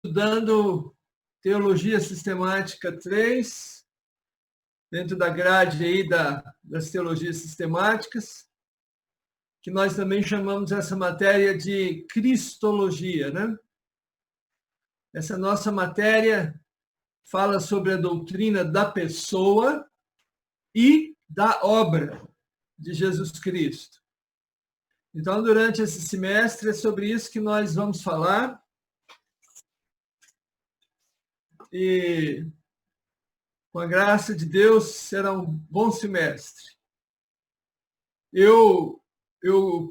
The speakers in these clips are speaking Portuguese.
estudando Teologia Sistemática 3, dentro da grade aí das teologias sistemáticas, que nós também chamamos essa matéria de Cristologia, né? Essa nossa matéria fala sobre a doutrina da pessoa e da obra de Jesus Cristo. Então, durante esse semestre, é sobre isso que nós vamos falar. E, com a graça de Deus, será um bom semestre. Eu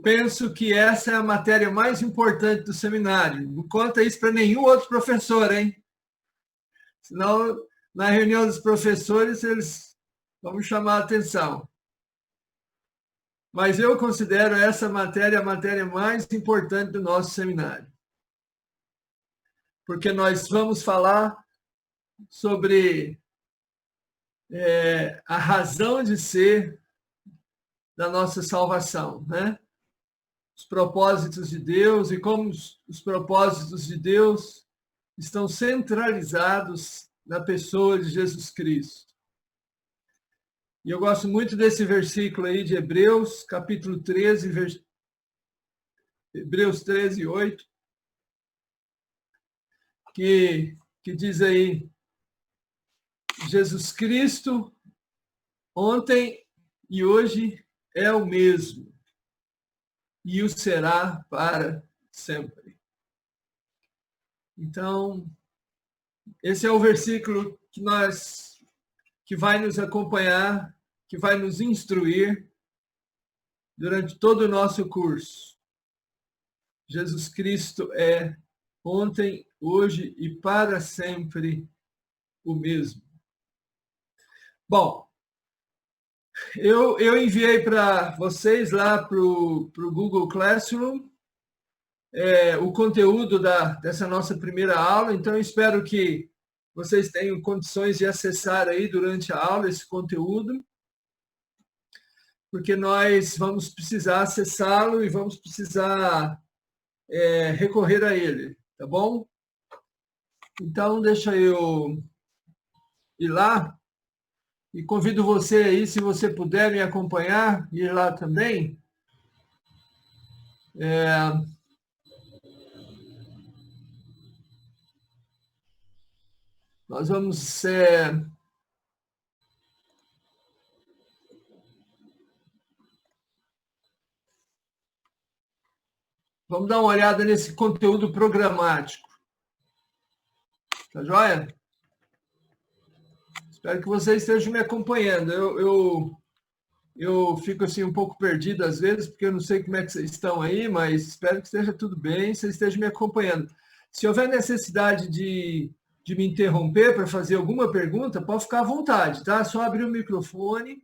penso que essa é a matéria mais importante do seminário. Não conta isso para nenhum outro professor, hein? Senão, na reunião dos professores, eles vão chamar a atenção. Mas eu considero essa matéria a matéria mais importante do nosso seminário. Porque nós vamos falar sobre a razão de ser da nossa salvação, né? Os propósitos de Deus e como os propósitos de Deus estão centralizados na pessoa de Jesus Cristo. E eu gosto muito desse versículo aí de Hebreus, capítulo 13, Hebreus 13, 8, que diz aí, Jesus Cristo, ontem e hoje é o mesmo, e o será para sempre. Então, esse é o versículo que vai nos acompanhar, que vai nos instruir durante todo o nosso curso. Jesus Cristo é ontem, hoje e para sempre o mesmo. Bom, eu enviei para vocês lá para o Google Classroom o conteúdo dessa nossa primeira aula, então eu espero que vocês tenham condições de acessar aí durante a aula esse conteúdo, porque nós vamos precisar acessá-lo e vamos precisar recorrer a ele, tá bom? Então, deixa eu ir lá e convido você aí, se você puder me acompanhar, ir lá também. Nós vamos dar uma olhada nesse conteúdo programático. Tá joia? Espero que vocês estejam me acompanhando. Eu fico assim um pouco perdido às vezes, porque eu não sei como é que vocês estão aí, mas espero que esteja tudo bem, vocês estejam me acompanhando. Se houver necessidade de me interromper para fazer alguma pergunta, pode ficar à vontade, tá? Só abrir o microfone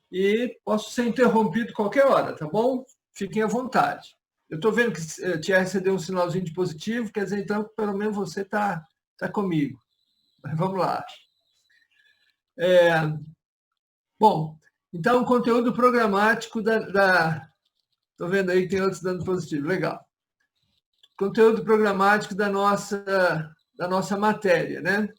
e posso ser interrompido qualquer hora, tá bom? Fiquem à vontade. Eu estou vendo que a TR deu um sinalzinho de positivo, quer dizer, então, pelo menos você está comigo. Mas vamos lá. Bom, então, o conteúdo programático Estou vendo aí que tem outros dando positivo, legal. Conteúdo programático da nossa matéria, né?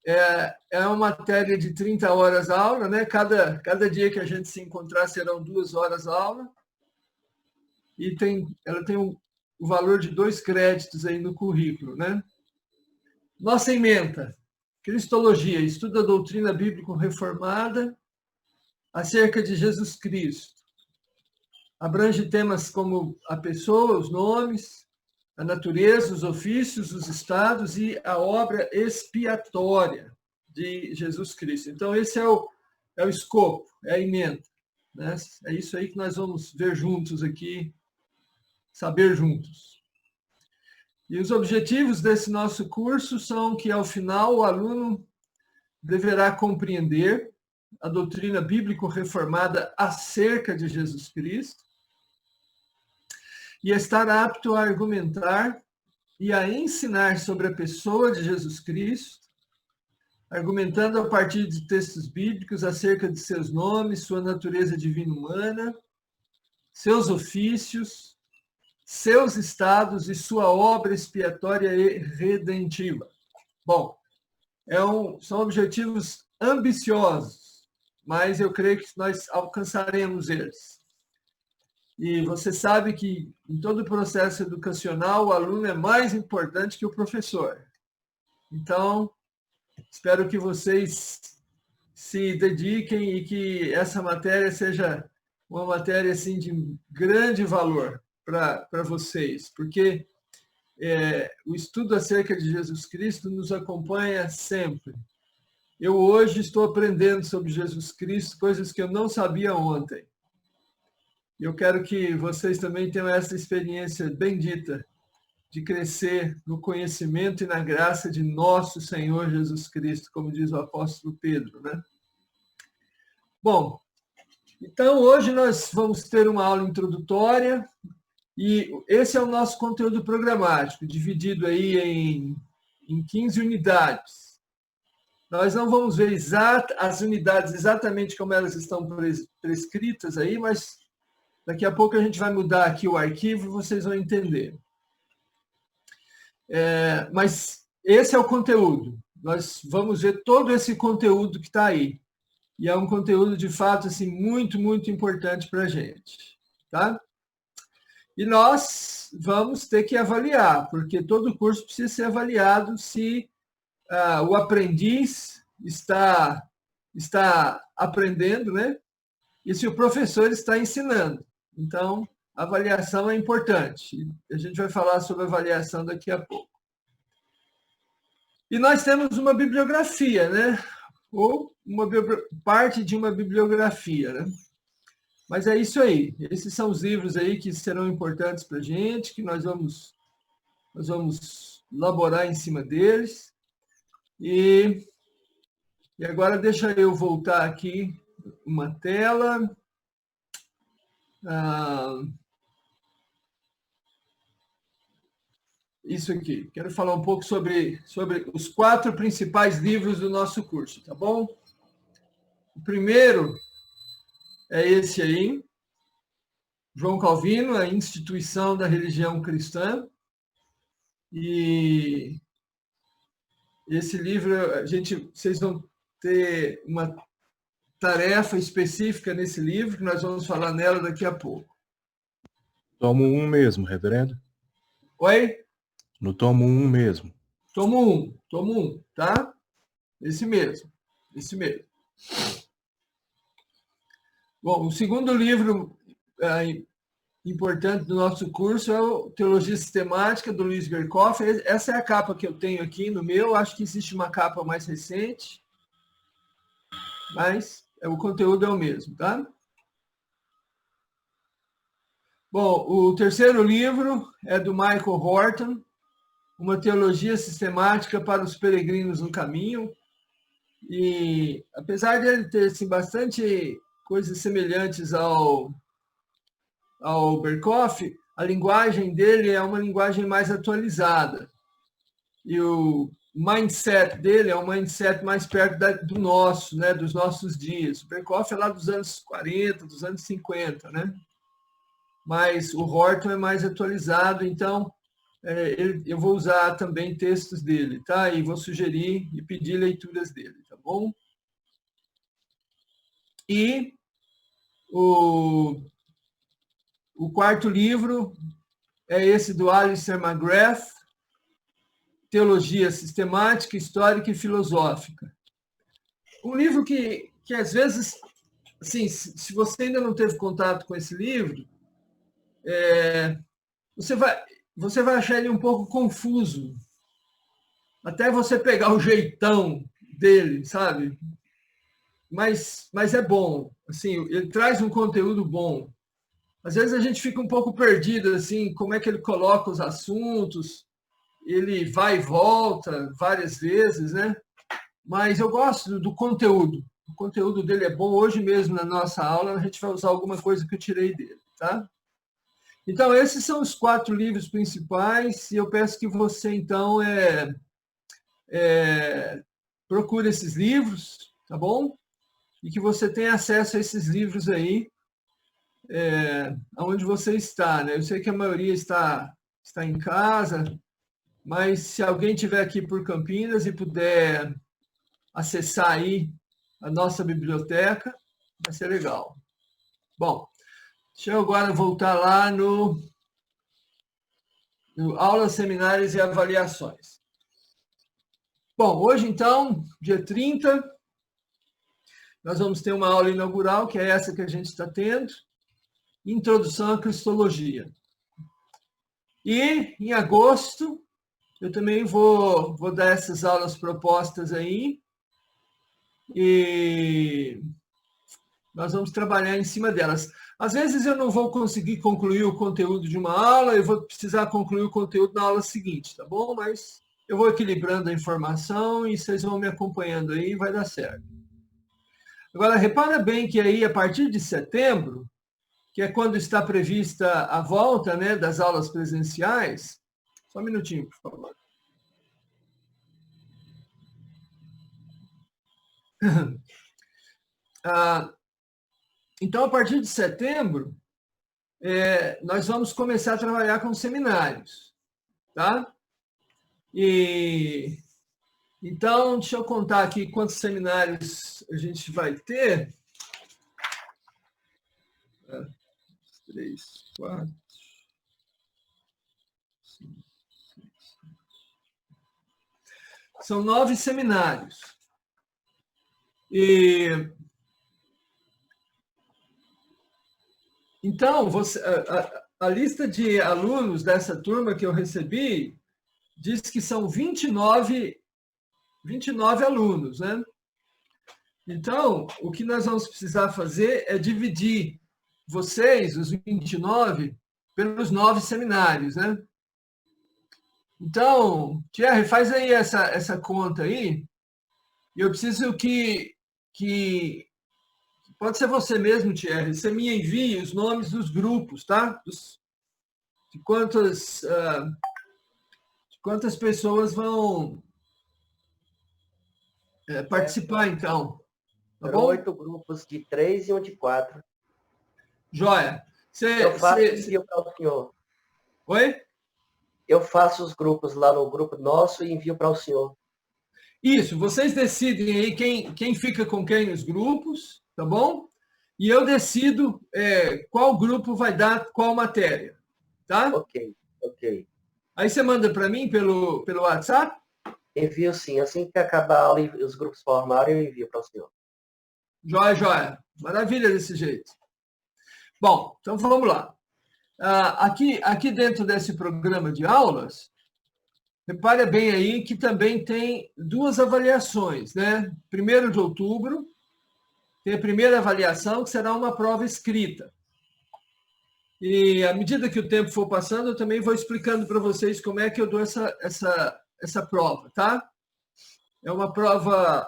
É uma matéria de 30 horas aula, né? Cada dia que a gente se encontrar serão 2 horas aula. E ela tem o valor de 2 créditos aí no currículo, né? Nossa ementa, Cristologia, estuda a doutrina bíblico-reformada acerca de Jesus Cristo. Abrange temas como a pessoa, os nomes, a natureza, os ofícios, os estados e a obra expiatória de Jesus Cristo. Então, esse é o escopo, é a ementa, né? É isso aí que nós vamos ver juntos aqui, saber juntos. E os objetivos desse nosso curso são que, ao final, o aluno deverá compreender a doutrina bíblico-reformada acerca de Jesus Cristo e estar apto a argumentar e a ensinar sobre a pessoa de Jesus Cristo, argumentando a partir de textos bíblicos acerca de seus nomes, sua natureza divina humana, seus ofícios, seus estados e sua obra expiatória e redentiva. Bom, são objetivos ambiciosos, mas eu creio que nós alcançaremos eles. E você sabe que em todo o processo educacional o aluno é mais importante que o professor. Então, espero que vocês se dediquem e que essa matéria seja uma matéria assim, de grande valor para vocês, porque o estudo acerca de Jesus Cristo nos acompanha sempre. Eu hoje estou aprendendo sobre Jesus Cristo, coisas que eu não sabia ontem. Eu quero que vocês também tenham essa experiência bendita de crescer no conhecimento e na graça de nosso Senhor Jesus Cristo, como diz o apóstolo Pedro, né? Bom, então hoje nós vamos ter uma aula introdutória e esse é o nosso conteúdo programático, dividido aí em 15 unidades. Nós não vamos ver as unidades exatamente como elas estão prescritas aí, mas daqui a pouco a gente vai mudar aqui o arquivo e vocês vão entender. Mas esse é o conteúdo. Nós vamos ver todo esse conteúdo que está aí. E é um conteúdo, de fato, assim, muito, muito importante para a gente. Tá? E nós vamos ter que avaliar, porque todo curso precisa ser avaliado se o aprendiz está aprendendo, né? E se o professor está ensinando. Então, a avaliação é importante. A gente vai falar sobre avaliação daqui a pouco. E nós temos uma bibliografia, né? Ou parte de uma bibliografia, né? Mas é isso aí. Esses são os livros aí que serão importantes para a gente, que nós vamos elaborar em cima deles. E agora deixa eu voltar aqui uma tela. Isso aqui. Quero falar um pouco sobre os 4 principais livros do nosso curso, tá bom? O primeiro é esse aí, João Calvino, a Instituição da Religião Cristã. E esse livro, vocês vão ter uma tarefa específica nesse livro, que nós vamos falar nela daqui a pouco. Tomo 1 mesmo, reverendo? Oi? No tomo 1 mesmo. Tomo 1, tá? Esse mesmo. Bom, o segundo livro importante do nosso curso é o Teologia Sistemática, do Luiz Berkoff. Essa é a capa que eu tenho aqui no meu. Acho que existe uma capa mais recente, mas o conteúdo é o mesmo, tá? Bom, o terceiro livro é do Michael Horton, Uma Teologia Sistemática para os Peregrinos no Caminho. E, apesar de ele ter assim, bastante coisas semelhantes ao Berkoff, a linguagem dele é uma linguagem mais atualizada. E o mindset dele é um mindset mais perto do nosso, né, dos nossos dias. O Berkoff é lá dos anos 40, dos anos 50, né? Mas o Horton é mais atualizado, então eu vou usar também textos dele, tá? E vou sugerir e pedir leituras dele, tá bom? E o quarto livro é esse do Alistair McGrath, Teologia Sistemática, Histórica e Filosófica. Um livro que às vezes, assim, se você ainda não teve contato com esse livro, você vai achar ele um pouco confuso, até você pegar o jeitão dele, sabe? Mas é bom, assim, ele traz um conteúdo bom. Às vezes a gente fica um pouco perdido, assim, como é que ele coloca os assuntos, ele vai e volta várias vezes, né? Mas eu gosto do conteúdo. O conteúdo dele é bom. Hoje mesmo, na nossa aula, a gente vai usar alguma coisa que eu tirei dele, tá? Então, esses são os 4 livros principais, e eu peço que você, então, procure esses livros, tá bom? E que você tenha acesso a esses livros aí, onde você está, né? Eu sei que a maioria está em casa, mas se alguém estiver aqui por Campinas e puder acessar aí a nossa biblioteca, vai ser legal. Bom, deixa eu agora voltar lá no aulas, seminários e avaliações. Bom, hoje, então, dia 30, nós vamos ter uma aula inaugural, que é essa que a gente está tendo, Introdução à Cristologia. E, em agosto, eu também vou dar essas aulas propostas aí, e nós vamos trabalhar em cima delas. Às vezes eu não vou conseguir concluir o conteúdo de uma aula, eu vou precisar concluir o conteúdo na aula seguinte, tá bom? Mas eu vou equilibrando a informação e vocês vão me acompanhando aí e vai dar certo. Agora, repara bem que aí, a partir de setembro, que é quando está prevista a volta, né, das aulas presenciais, só um minutinho, por favor. Então, a partir de setembro, nós vamos começar a trabalhar com seminários, tá? E então, deixa eu contar aqui quantos seminários a gente vai ter. 3, 4, 5, 6, 7. São 9 seminários. E então, a lista de alunos dessa turma que eu recebi diz que são 29 alunos, né? Então, o que nós vamos precisar fazer é dividir vocês, os 29, pelos 9 seminários, né? Então, Thierry, faz aí essa conta aí, e eu preciso que pode ser você mesmo, Thierry, você me envie os nomes dos grupos, tá? De quantas pessoas vão participar, então. Tá bom? 8 grupos de 3 e um de 4. Joia. Eu faço e envio para o senhor. Oi? Eu faço os grupos lá no grupo nosso e envio para o senhor. Isso, vocês decidem aí quem fica com quem nos grupos, tá bom? E eu decido qual grupo vai dar qual matéria, tá? Ok. Aí você manda para mim pelo WhatsApp? Envio sim. Assim que acabar a aula e os grupos formarem, eu envio para o senhor. Joia. Maravilha desse jeito. Bom, então vamos lá. Aqui dentro desse programa de aulas, repare bem aí que também tem 2 avaliações, né? 1º de outubro, tem a primeira avaliação, que será uma prova escrita. E à medida que o tempo for passando, eu também vou explicando para vocês como é que eu dou essa prova, tá? É uma prova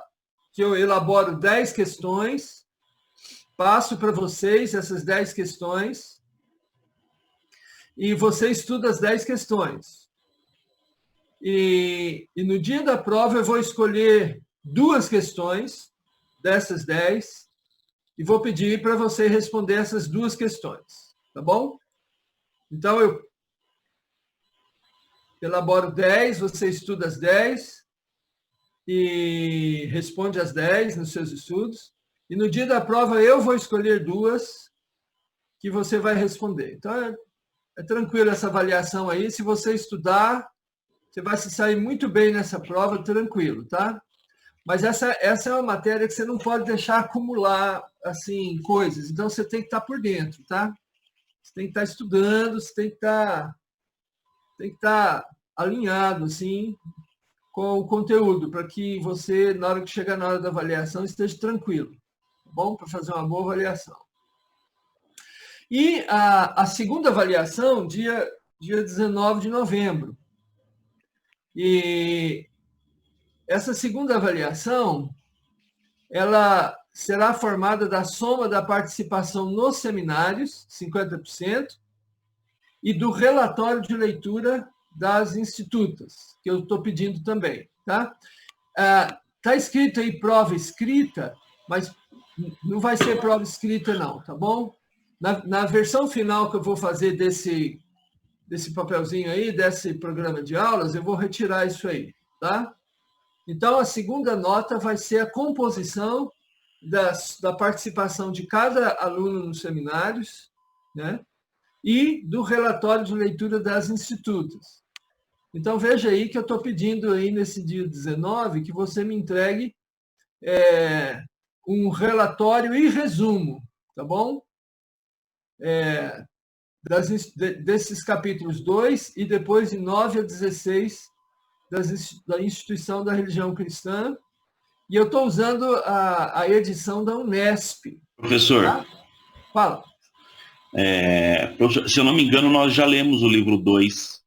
que eu elaboro 10 questões, passo para vocês essas 10 questões, e você estuda as 10 questões. E no dia da prova eu vou escolher 2 questões dessas 10 e vou pedir para você responder essas 2 questões, tá bom? Então, eu elaboro 10, você estuda as 10 e responde as 10 nos seus estudos. E no dia da prova eu vou escolher 2 que você vai responder. Então, é tranquilo essa avaliação aí. Se você estudar, você vai se sair muito bem nessa prova, tranquilo, tá? Mas essa é uma matéria que você não pode deixar acumular, assim, coisas. Então, você tem que estar por dentro, tá? Você tem que estar estudando, você tem que estar alinhado, assim, com o conteúdo, para que você, na hora que chegar na hora da avaliação, esteja tranquilo, tá bom? Para fazer uma boa avaliação. E a segunda avaliação, dia 19 de novembro. E essa segunda avaliação, ela será formada da soma da participação nos seminários, 50%, e do relatório de leitura das institutas, que eu estou pedindo também, tá? Está escrito aí prova escrita, mas não vai ser prova escrita não, tá bom? Na versão final que eu vou fazer desse papelzinho aí, desse programa de aulas, eu vou retirar isso aí, tá? Então, a segunda nota vai ser a composição da participação de cada aluno nos seminários, né? E do relatório de leitura das institutas. Então, veja aí que eu estou pedindo aí nesse dia 19 que você me entregue um relatório e resumo, tá bom? Desses capítulos 2 e depois de 9 a 16 da instituição da religião cristã. E eu estou usando a edição da Unesp. Professor, tá? Fala. Se eu não me engano, nós já lemos o livro 2.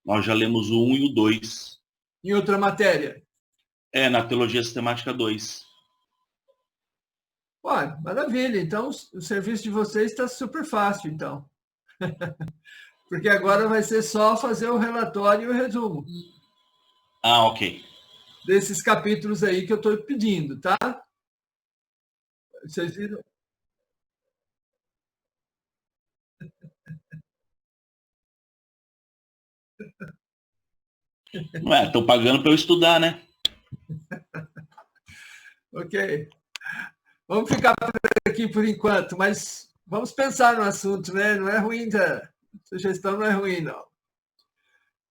Nós já lemos o 1 e o 2. Em outra matéria? Na Teologia Sistemática 2. Ué, maravilha. Então, o serviço de vocês está super fácil, então. Porque agora vai ser só fazer o relatório e o resumo. Ok. Desses capítulos aí que eu estou pedindo, tá? Vocês viram? Estão pagando para eu estudar, né? Ok. Vamos ficar por aqui por enquanto, mas vamos pensar no assunto, né? Não é ruim, a sugestão não é ruim, não.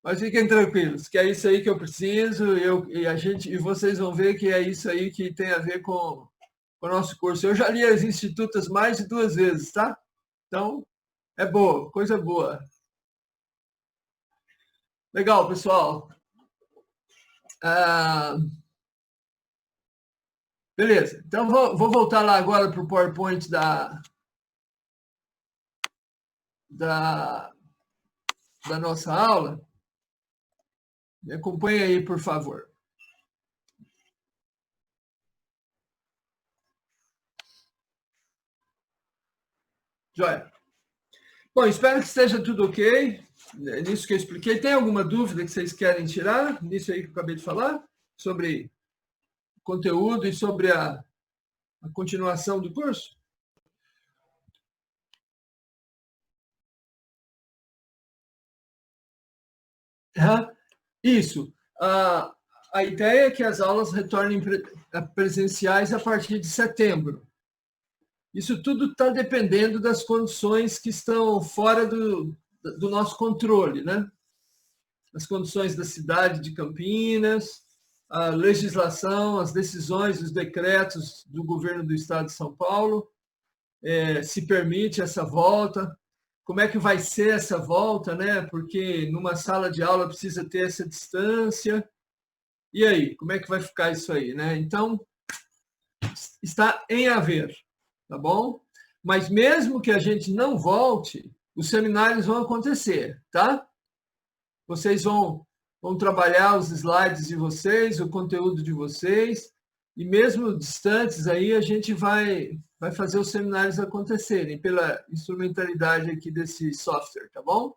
Mas fiquem tranquilos, que é isso aí que eu preciso, e vocês vão ver que é isso aí que tem a ver com o nosso curso. Eu já li as institutas mais de 2 vezes, tá? Então, é boa, coisa boa. Legal, pessoal. Beleza, então vou voltar lá agora para o PowerPoint da nossa aula. Me acompanhe aí, por favor. Joia. Bom, espero que esteja tudo ok, nisso que eu expliquei. Tem alguma dúvida que vocês querem tirar, nisso aí que eu acabei de falar, sobre o conteúdo e sobre a continuação do curso? Isso. A ideia é que as aulas retornem presenciais a partir de setembro. Isso tudo está dependendo das condições que estão fora do nosso controle, né? As condições da cidade de Campinas, a legislação, as decisões, os decretos do governo do estado de São Paulo, se permite essa volta, como é que vai ser essa volta, né? Porque numa sala de aula precisa ter essa distância. E aí, como é que vai ficar isso aí, né? Então, está em haver, tá bom? Mas mesmo que a gente não volte, os seminários vão acontecer, tá? Vocês vão trabalhar os slides de vocês, o conteúdo de vocês, e mesmo distantes aí, a gente vai fazer os seminários acontecerem pela instrumentalidade aqui desse software, tá bom?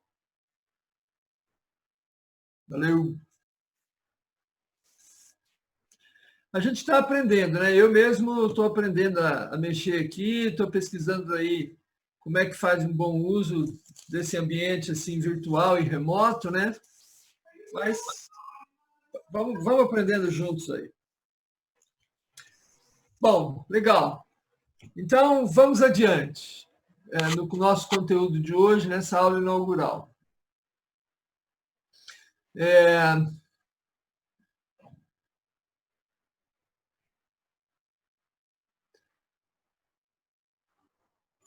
Valeu! A gente está aprendendo, né? Eu mesmo estou aprendendo a mexer aqui, estou pesquisando aí como é que faz um bom uso desse ambiente assim virtual e remoto, né? Mas vamos aprendendo juntos aí. Bom, legal. Então, vamos adiante no nosso conteúdo de hoje, nessa aula inaugural.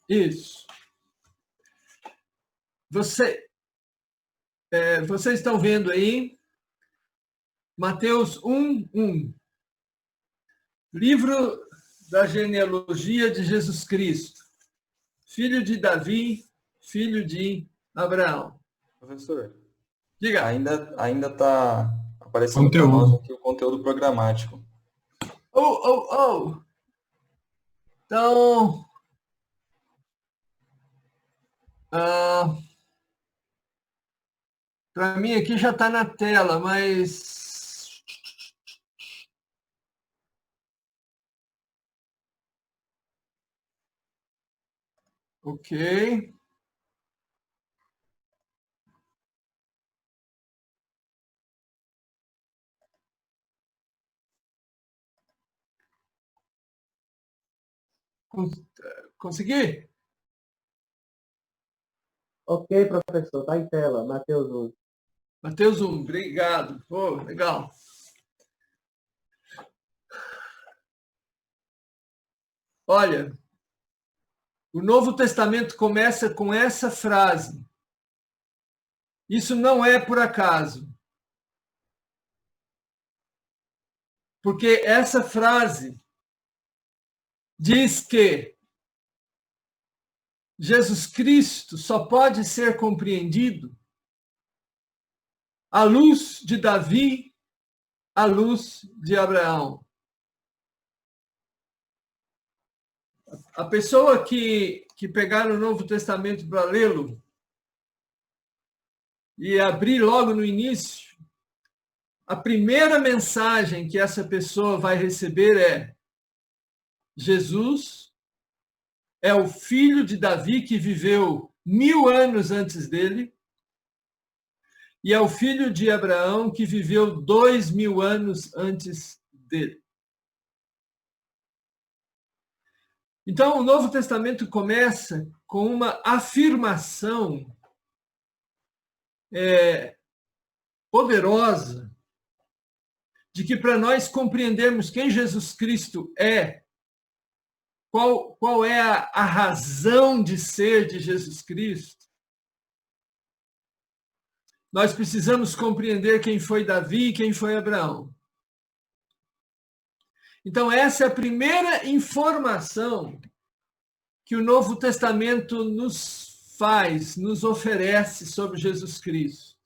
Isso. Vocês estão vendo aí Mateus 1:1. Livro da genealogia de Jesus Cristo, filho de Davi, filho de Abraão. Professor, Diga. ainda está aparecendo para nós aqui o conteúdo programático. Então, para mim aqui já está na tela, mas... Ok. Consegui? Ok, professor, tá em tela, Mateus 1. Mateus 1, obrigado. Oh, legal. Olha, o Novo Testamento começa com essa frase. Isso não é por acaso. Porque essa frase diz que Jesus Cristo só pode ser compreendido à luz de Davi, à luz de Abraão. A pessoa que pegar o Novo Testamento para lê-lo e abrir logo no início, a primeira mensagem que essa pessoa vai receber é: Jesus é o filho de Davi que viveu 1000 anos antes dele e é o filho de Abraão que viveu 2000 anos antes dele. Então, o Novo Testamento começa com uma afirmação poderosa de que para nós compreendermos quem Jesus Cristo é, qual é a razão de ser de Jesus Cristo, nós precisamos compreender quem foi Davi e quem foi Abraão. Então, essa é a primeira informação que o Novo Testamento nos faz, nos oferece sobre Jesus Cristo.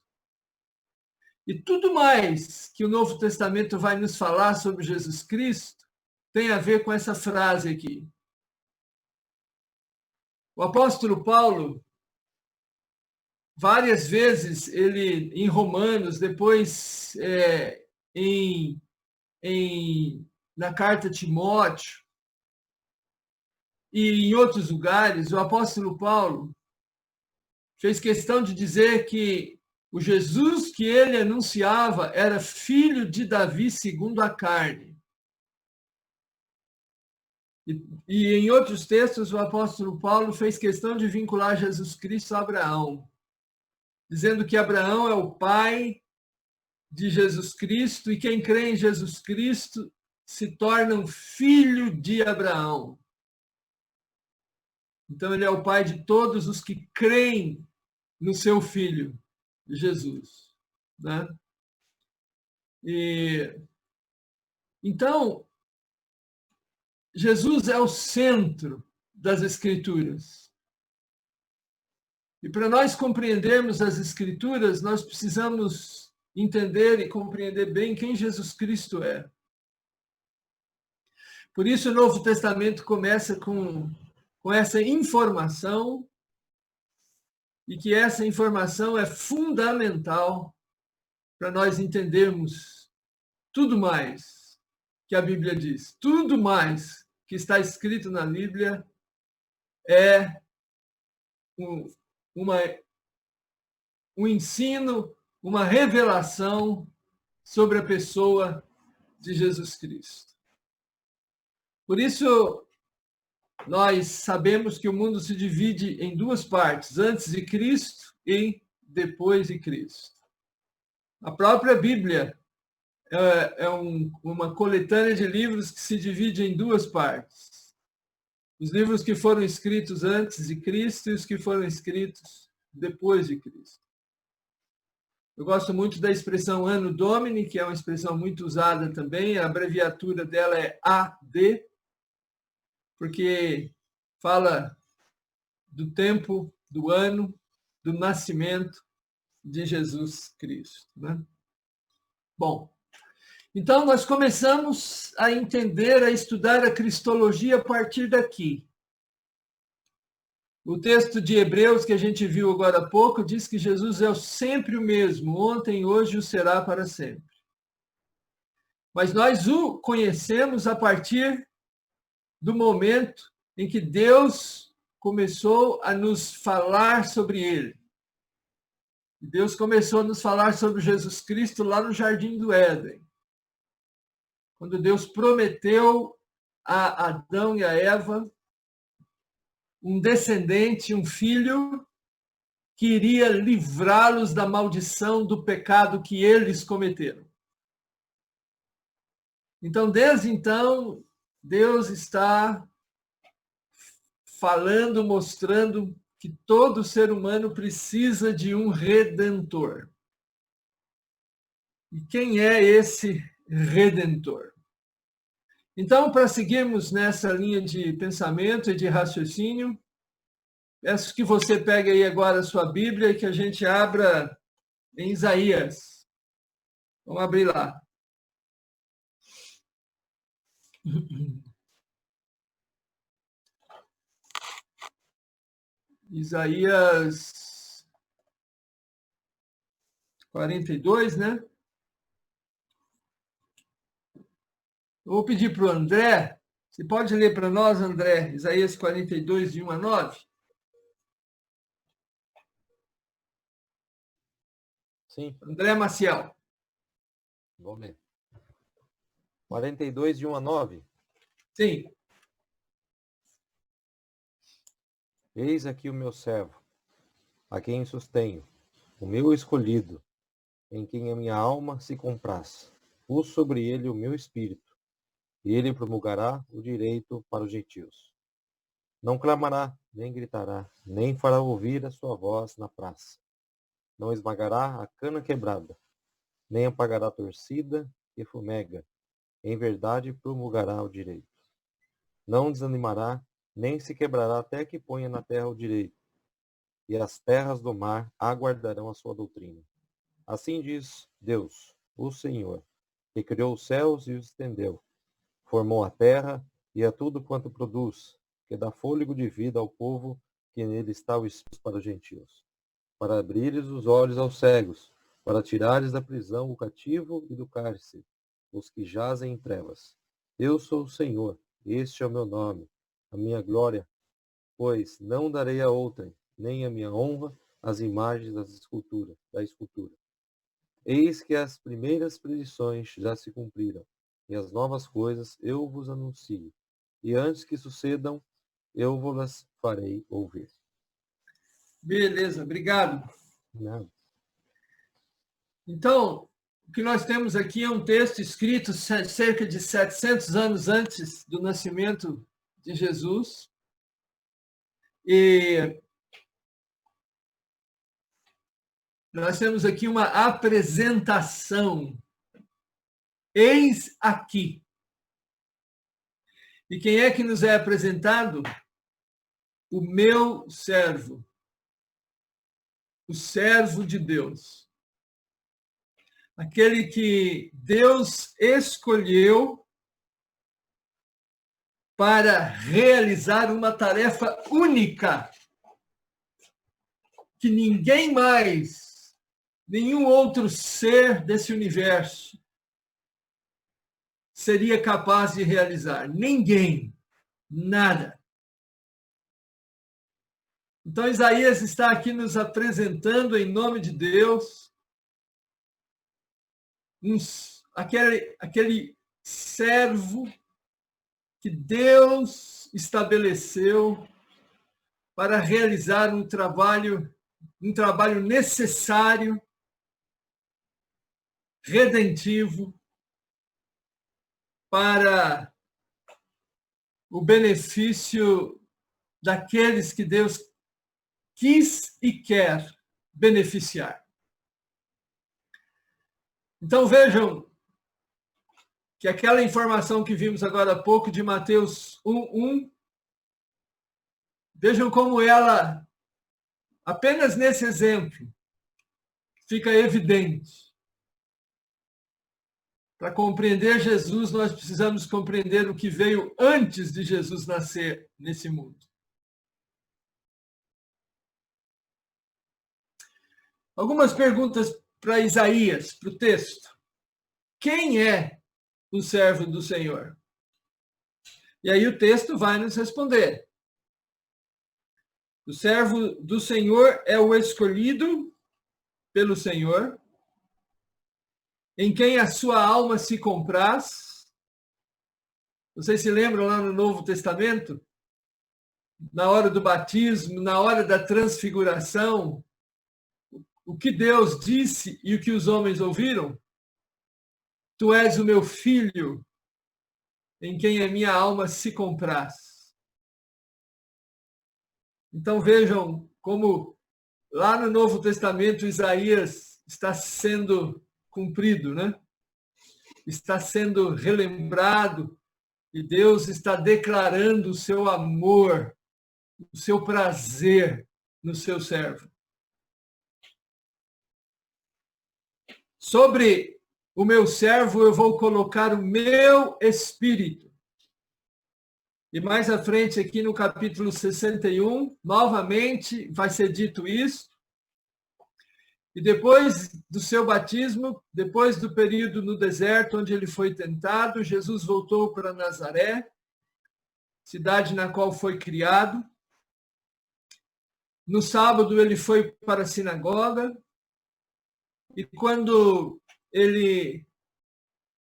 E tudo mais que o Novo Testamento vai nos falar sobre Jesus Cristo tem a ver com essa frase aqui. O apóstolo Paulo, várias vezes, ele em Romanos, depois na carta a Timóteo e em outros lugares, o apóstolo Paulo fez questão de dizer que o Jesus que ele anunciava era filho de Davi segundo a carne. E em outros textos, o apóstolo Paulo fez questão de vincular Jesus Cristo a Abraão, dizendo que Abraão é o pai de Jesus Cristo e quem crê em Jesus Cristo se torna um filho de Abraão. Então, ele é o pai de todos os que creem no seu filho, Jesus. Né? Então, Jesus é o centro das Escrituras. E para nós compreendermos as Escrituras, nós precisamos entender e compreender bem quem Jesus Cristo é. Por isso, o Novo Testamento começa com essa informação, e que essa informação é fundamental para nós entendermos tudo mais que a Bíblia diz. Tudo mais que está escrito na Bíblia é um ensino, uma revelação sobre a pessoa de Jesus Cristo. Por isso, nós sabemos que o mundo se divide em duas partes, antes de Cristo e depois de Cristo. A própria Bíblia é uma coletânea de livros que se divide em duas partes. Os livros que foram escritos antes de Cristo e os que foram escritos depois de Cristo. Eu gosto muito da expressão Anno Domini, que é uma expressão muito usada também, a abreviatura dela é AD, porque fala do tempo, do ano, do nascimento de Jesus Cristo. Né? Bom, então nós começamos a entender, a estudar a cristologia a partir daqui. O texto de Hebreus que a gente viu agora há pouco diz que Jesus é sempre o mesmo, ontem, hoje e o será para sempre. Mas nós o conhecemos a partir do momento em que Deus começou a nos falar sobre ele. Deus começou a nos falar sobre Jesus Cristo lá no Jardim do Éden, quando Deus prometeu a Adão e a Eva um descendente, um filho, que iria livrá-los da maldição do pecado que eles cometeram. Então, desde então, Deus está falando, mostrando que todo ser humano precisa de um redentor. E quem é esse redentor? Então, para seguirmos nessa linha de pensamento e de raciocínio, peço que você pegue aí agora a sua Bíblia e que a gente abra em Isaías. Vamos abrir lá. Isaías 42, né? Eu vou pedir para o André, você pode ler para nós, André, Isaías 42, de 1 a 9? Sim. André Maciel. Vamos ler. 42, de 1 a 9. Sim. Eis aqui o meu servo, a quem sustenho, o meu escolhido, em quem a minha alma se compraz. Pus sobre ele o meu espírito, e ele promulgará o direito para os gentios. Não clamará, nem gritará, nem fará ouvir a sua voz na praça. Não esmagará a cana quebrada, nem apagará a torcida que fumega. Em verdade promulgará o direito. Não desanimará, nem se quebrará até que ponha na terra o direito. E as terras do mar aguardarão a sua doutrina. Assim diz Deus, o Senhor, que criou os céus e os estendeu. Formou a terra e a tudo quanto produz, que dá fôlego de vida ao povo que nele está o espírito para os gentios. Para abrires os olhos aos cegos, para tirares da prisão o cativo e do cárcere os que jazem em trevas. Eu sou o Senhor, este é o meu nome, a minha glória, pois não darei a outrem, nem a minha honra às imagens da escultura. Eis que as primeiras predições já se cumpriram, e as novas coisas eu vos anuncio, e antes que sucedam, eu vos farei ouvir. Beleza, obrigado. Nada. Então, o que nós temos aqui é um texto escrito cerca de 700 anos antes do nascimento de Jesus. E nós temos aqui uma apresentação. Eis aqui. E quem é que nos é apresentado? O meu servo. O servo de Deus. Aquele que Deus escolheu para realizar uma tarefa única, que ninguém mais, nenhum outro ser desse universo seria capaz de realizar. Ninguém, nada. Então, Isaías está aqui nos apresentando, em nome de Deus, aquele servo que Deus estabeleceu para realizar um trabalho necessário, redentivo, para o benefício daqueles que Deus quis e quer beneficiar. Então vejam que aquela informação que vimos agora há pouco de Mateus 1:1, vejam como ela, apenas nesse exemplo, fica evidente. Para compreender Jesus, nós precisamos compreender o que veio antes de Jesus nascer nesse mundo. Algumas perguntas para Isaías, para o texto. Quem é o servo do Senhor? E aí o texto vai nos responder. O servo do Senhor é o escolhido pelo Senhor, em quem a sua alma se compraz. Vocês se lembram lá no Novo Testamento? Na hora do batismo, na hora da transfiguração, o que Deus disse e o que os homens ouviram? Tu és o meu filho, em quem a minha alma se compraz. Então vejam como lá no Novo Testamento Isaías está sendo cumprido, né? Está sendo relembrado e Deus está declarando o seu amor, o seu prazer no seu servo. Sobre o meu servo eu vou colocar o meu espírito. E mais à frente, aqui no capítulo 61, novamente vai ser dito isso. E depois do seu batismo, depois do período no deserto, onde ele foi tentado, Jesus voltou para Nazaré, cidade na qual foi criado. No sábado, ele foi para a sinagoga. E quando ele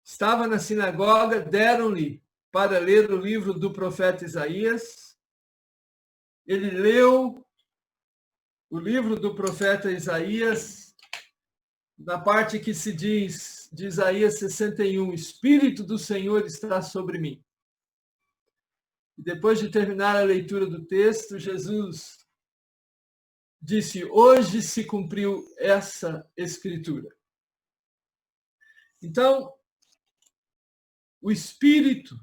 estava na sinagoga, deram-lhe para ler o livro do profeta Isaías. Ele leu o livro do profeta Isaías, na parte que se diz, de Isaías 61, Espírito do Senhor está sobre mim. E depois de terminar a leitura do texto, Jesus disse, hoje se cumpriu essa escritura. Então, o Espírito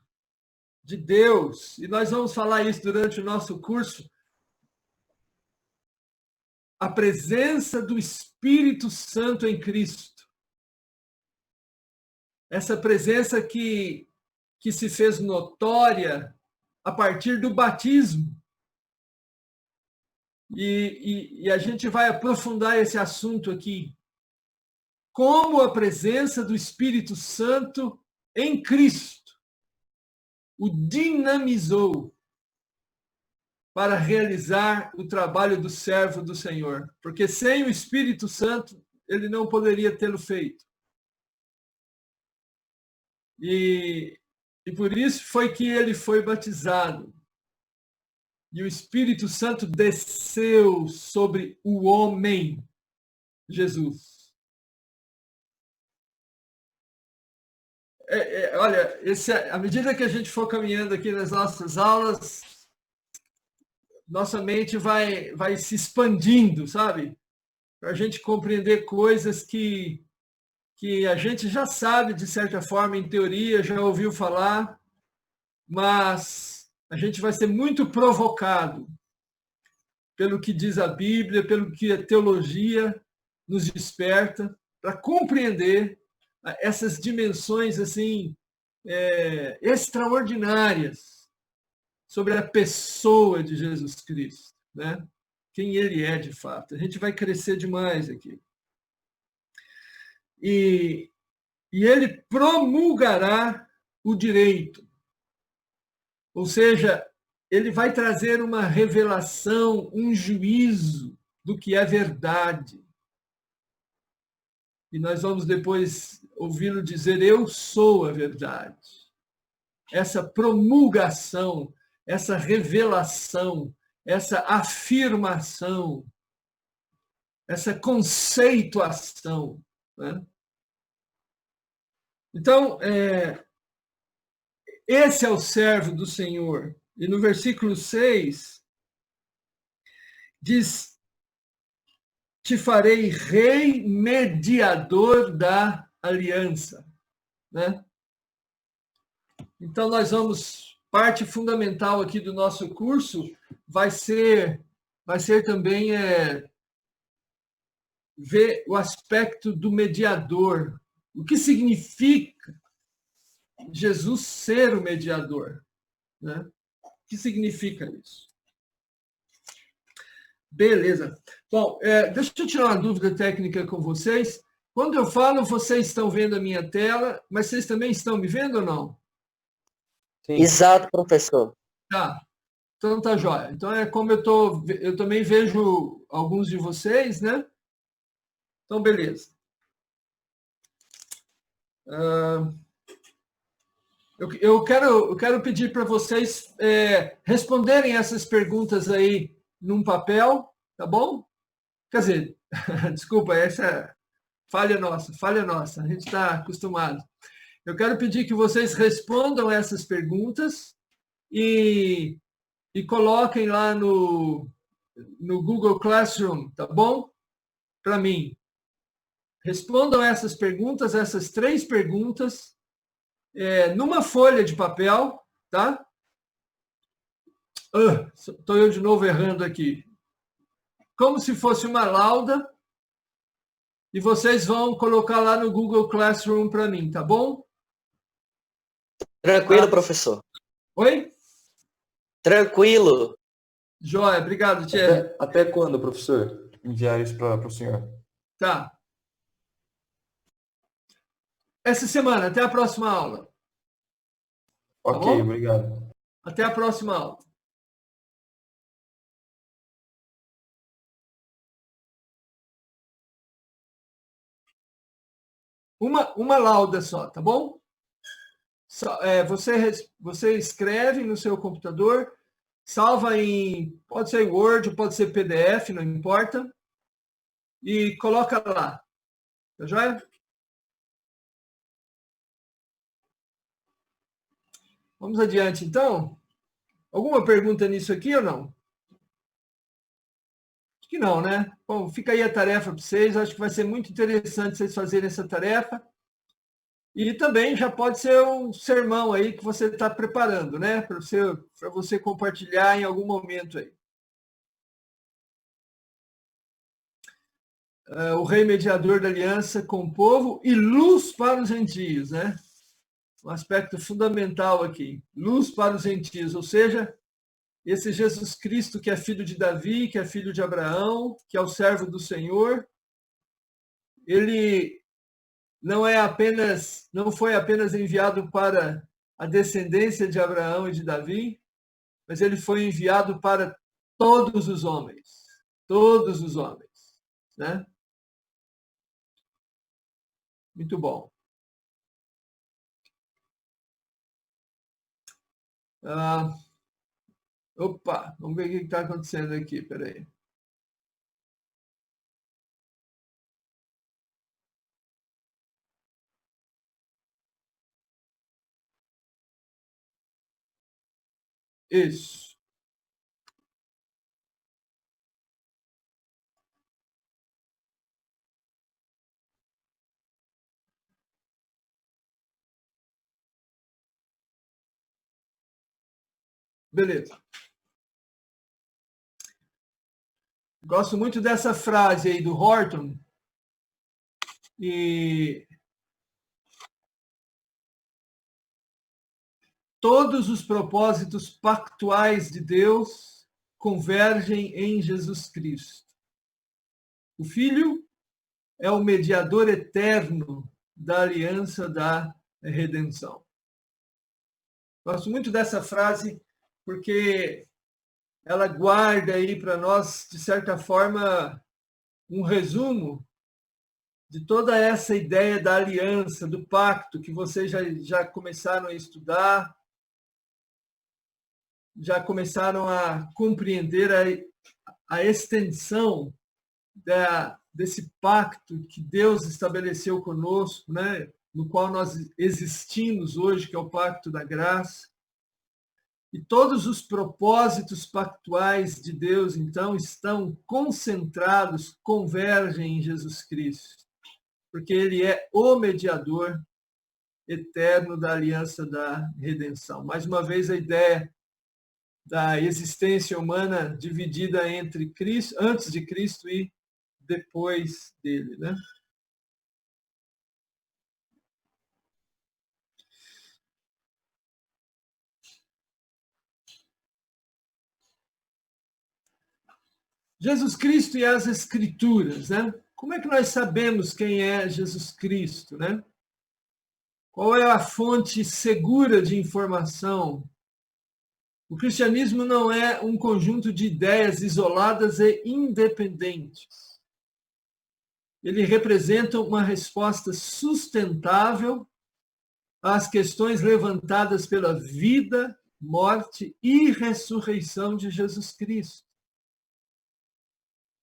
de Deus, e nós vamos falar isso durante o nosso curso, a presença do Espírito Santo em Cristo. Essa presença que se fez notória a partir do batismo. E a gente vai aprofundar esse assunto aqui. Como a presença do Espírito Santo em Cristo o dinamizou para realizar o trabalho do servo do Senhor. Porque sem o Espírito Santo, ele não poderia tê-lo feito. E por isso foi que ele foi batizado. E o Espírito Santo desceu sobre o homem, Jesus. Olha, à medida que a gente for caminhando aqui nas nossas aulas, nossa mente vai se expandindo, sabe? Para a gente compreender coisas que a gente já sabe, de certa forma, em teoria, já ouviu falar, mas a gente vai ser muito provocado pelo que diz a Bíblia, pelo que a teologia nos desperta, para compreender essas dimensões assim extraordinárias sobre a pessoa de Jesus Cristo, né? Quem ele é de fato. A gente vai crescer demais aqui. E ele promulgará o direito. Ou seja, ele vai trazer uma revelação, um juízo do que é verdade. E nós vamos depois ouvi-lo dizer, eu sou a verdade. Essa promulgação, essa revelação, essa afirmação, essa conceituação, né? Então, esse é o servo do Senhor. E no versículo 6, diz, te farei rei mediador da aliança, né? Então, nós vamos, parte fundamental aqui do nosso curso vai ser também ver o aspecto do mediador. O que significa Jesus ser o mediador, né? O que significa isso? Beleza. Bom, deixa eu tirar uma dúvida técnica com vocês. Quando eu falo, vocês estão vendo a minha tela, mas vocês também estão me vendo ou não? Sim. Exato, professor. Tá. Então tá jóia. Então é como eu também vejo alguns de vocês, né? Então, beleza. Eu quero pedir para vocês responderem essas perguntas aí num papel, tá bom? Quer dizer, desculpa, essa é falha nossa, a gente está acostumado. Eu quero pedir que vocês respondam essas perguntas e coloquem lá no Google Classroom, tá bom? Para mim. Respondam essas perguntas, essas 3 perguntas, numa folha de papel, tá? Estou eu de novo errando aqui. Como se fosse uma lauda, e vocês vão colocar lá no Google Classroom para mim, tá bom? Tranquilo, professor. Oi? Tranquilo. Joia, obrigado, Thierry. Até quando, professor? Enviar isso para o senhor? Tá. Essa semana, até a próxima aula. Ok, bom? obrigado. Até a próxima aula. Uma lauda só, tá bom? Você escreve no seu computador, salva pode ser Word, pode ser PDF, não importa, e coloca lá. Tá joia? Vamos adiante, então? Alguma pergunta nisso aqui ou não? Acho que não, né? Bom, fica aí a tarefa para vocês. Acho que vai ser muito interessante vocês fazerem essa tarefa. E também já pode ser um sermão aí que você está preparando, né? Para você compartilhar em algum momento aí. O rei mediador da aliança com o povo e luz para os gentios, né? Um aspecto fundamental aqui. Luz para os gentios, ou seja, esse Jesus Cristo que é filho de Davi, que é filho de Abraão, que é o servo do Senhor, ele não foi apenas enviado para a descendência de Abraão e de Davi, mas ele foi enviado para todos os homens, né? Muito bom. Vamos ver o que está acontecendo aqui, peraí. Isso. Beleza. Gosto muito dessa frase aí do Horton. E todos os propósitos pactuais de Deus convergem em Jesus Cristo. O Filho é o mediador eterno da aliança da redenção. Gosto muito dessa frase porque ela guarda aí para nós, de certa forma, um resumo de toda essa ideia da aliança, do pacto, que vocês já começaram a estudar, já começaram a compreender a extensão desse pacto que Deus estabeleceu conosco, né? No qual nós existimos hoje, que é o pacto da graça. E todos os propósitos pactuais de Deus, então, estão concentrados, convergem em Jesus Cristo, porque ele é o mediador eterno da aliança da redenção. Mais uma vez, a ideia da existência humana dividida entre Cristo, antes de Cristo e depois dele, né? Jesus Cristo e as Escrituras, né? Como é que nós sabemos quem é Jesus Cristo, né? Qual é a fonte segura de informação O cristianismo não é um conjunto de ideias isoladas e independentes. Ele representa uma resposta sustentável às questões levantadas pela vida, morte e ressurreição de Jesus Cristo.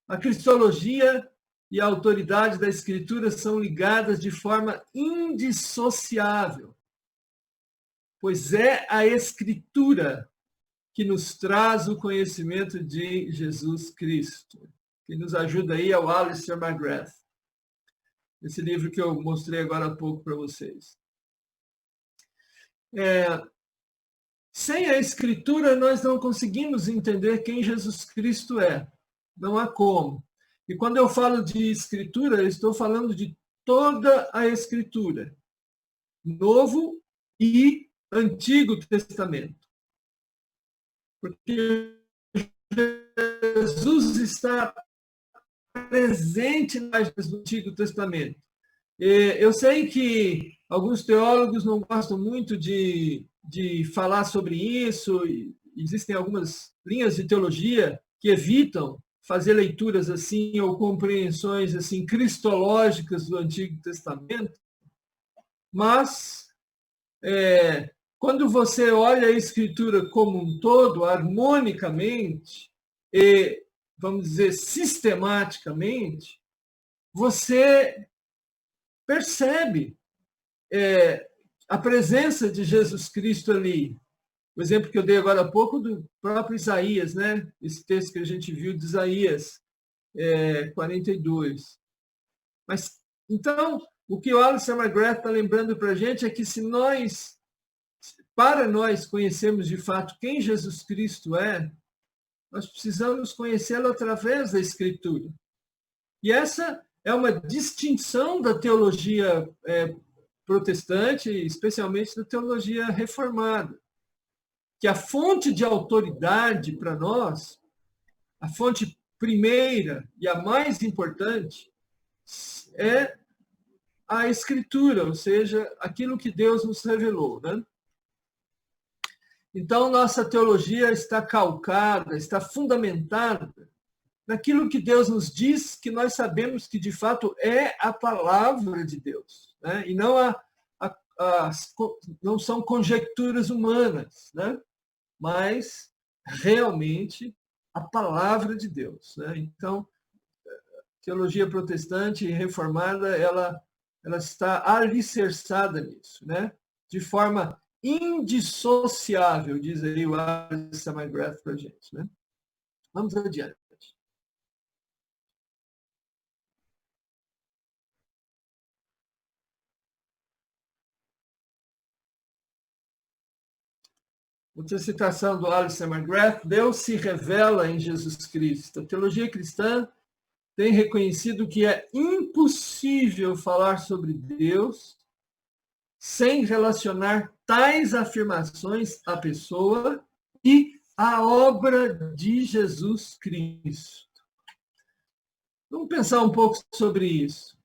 A cristologia e a autoridade da Escritura são ligadas de forma indissociável, pois é a Escritura que nos traz o conhecimento de Jesus Cristo, que nos ajuda aí é o Alistair McGrath, esse livro que eu mostrei agora há pouco para vocês. Sem a Escritura, nós não conseguimos entender quem Jesus Cristo é. Não há como. E quando eu falo de Escritura, eu estou falando de toda a Escritura. Novo e Antigo Testamento. Porque Jesus está presente no Antigo Testamento. Eu sei que alguns teólogos não gostam muito de falar sobre isso. Existem algumas linhas de teologia que evitam fazer leituras assim ou compreensões assim cristológicas do Antigo Testamento. Mas quando você olha a Escritura como um todo, harmonicamente e, vamos dizer, sistematicamente, você percebe a presença de Jesus Cristo ali. O exemplo que eu dei agora há pouco do próprio Isaías, né? Esse texto que a gente viu de Isaías 42. Mas, então, o que o Alistair McGrath está lembrando para a gente é que para nós conhecermos de fato quem Jesus Cristo é, nós precisamos conhecê-lo através da Escritura. E essa é uma distinção da teologia protestante, especialmente da teologia reformada. Que a fonte de autoridade para nós, a fonte primeira e a mais importante, é a Escritura, ou seja, aquilo que Deus nos revelou, né? Então, nossa teologia está calcada, está fundamentada naquilo que Deus nos diz, que nós sabemos que, de fato, é a palavra de Deus, né? E não são conjecturas humanas, né? Mas, realmente, a palavra de Deus, né? Então, a teologia protestante e reformada, ela está alicerçada nisso, né? De forma indissociável, diz aí o Alistair McGrath para a gente, né? Vamos adiante. Outra citação do Alistair McGrath: Deus se revela em Jesus Cristo. A teologia cristã tem reconhecido que é impossível falar sobre Deus sem relacionar tais afirmações à pessoa e à obra de Jesus Cristo. Vamos pensar um pouco sobre isso.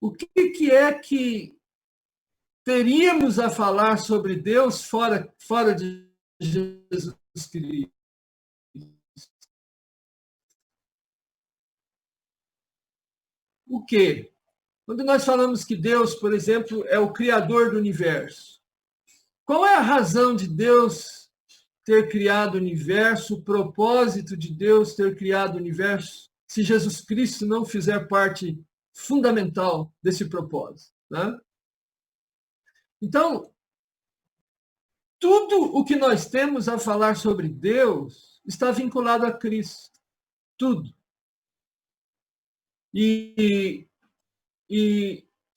O que é que teríamos a falar sobre Deus fora de Jesus Cristo? O quê? Quando nós falamos que Deus, por exemplo, é o criador do universo, qual é a razão de Deus ter criado o universo, o propósito de Deus ter criado o universo, se Jesus Cristo não fizer parte fundamental desse propósito, né? Então, tudo o que nós temos a falar sobre Deus está vinculado a Cristo. Tudo. E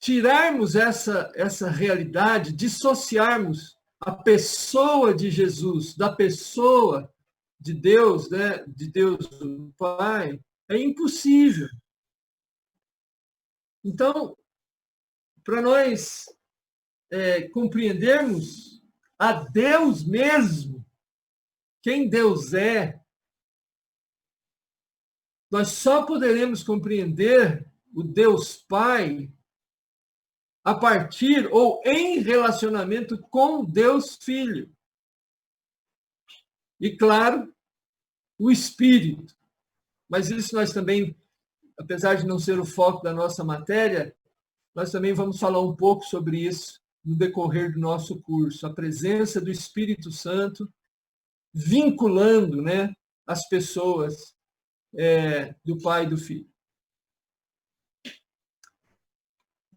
tirarmos essa realidade, dissociarmos a pessoa de Jesus da pessoa de Deus, né, de Deus o Pai, é impossível. Então, para nós compreendermos a Deus mesmo, quem Deus é, nós só poderemos compreender o Deus Pai a partir ou em relacionamento com Deus Filho. E, claro, o espírito. Mas isso nós também, apesar de não ser o foco da nossa matéria, nós também vamos falar um pouco sobre isso no decorrer do nosso curso. A presença do Espírito Santo vinculando, né, as pessoas do Pai e do Filho.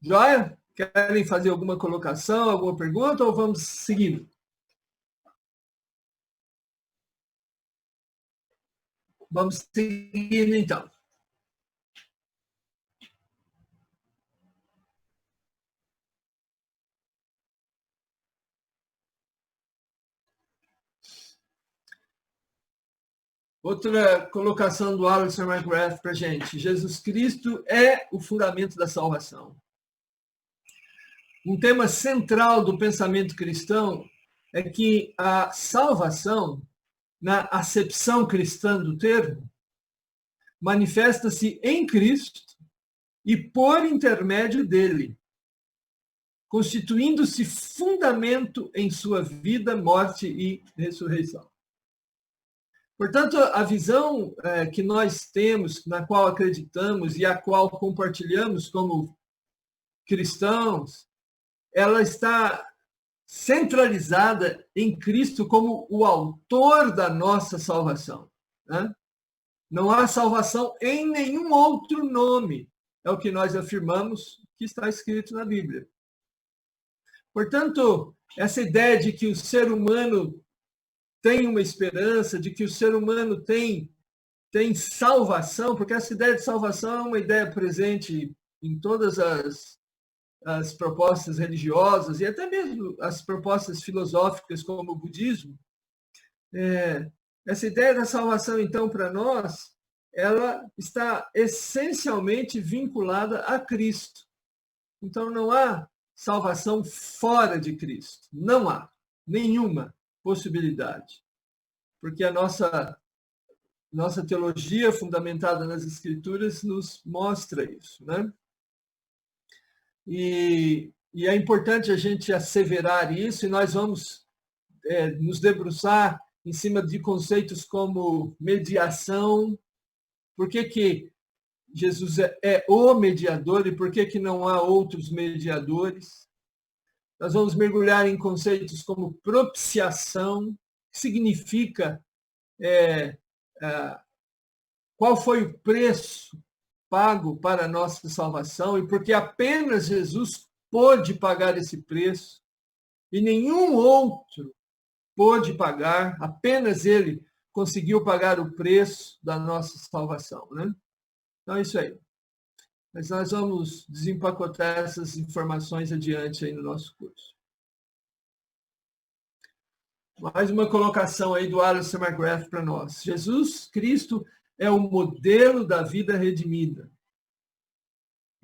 Joia? Querem fazer alguma colocação, alguma pergunta ou vamos seguindo? Vamos seguindo, então. Outra colocação do Alistair McGrath para a gente. Jesus Cristo é o fundamento da salvação. Um tema central do pensamento cristão é que a salvação, na acepção cristã do termo, manifesta-se em Cristo e por intermédio dele, constituindo-se fundamento em sua vida, morte e ressurreição. Portanto, a visão que nós temos, na qual acreditamos e a qual compartilhamos como cristãos, ela está centralizada em Cristo como o autor da nossa salvação. Né? Não há salvação em nenhum outro nome, é o que nós afirmamos que está escrito na Bíblia. Portanto, essa ideia de que o ser humano tem uma esperança, de que o ser humano tem salvação, porque essa ideia de salvação é uma ideia presente em todas as propostas religiosas e até mesmo as propostas filosóficas como o budismo. Essa ideia da salvação, então, para nós, ela está essencialmente vinculada a Cristo. Então, não há salvação fora de Cristo. Não há nenhuma possibilidade. Porque a nossa teologia fundamentada nas Escrituras nos mostra isso, né? E é importante a gente asseverar isso, e nós vamos nos debruçar em cima de conceitos como mediação. Por que Jesus é o mediador e por que não há outros mediadores? Nós vamos mergulhar em conceitos como propiciação, que significa qual foi o preço pago para a nossa salvação e porque apenas Jesus pôde pagar esse preço e nenhum outro pôde pagar, apenas ele conseguiu pagar o preço da nossa salvação, né? Então é isso aí. Mas nós vamos desempacotar essas informações adiante aí no nosso curso. Mais uma colocação aí do Alistair McGrath para nós. Jesus Cristo é o modelo da vida redimida.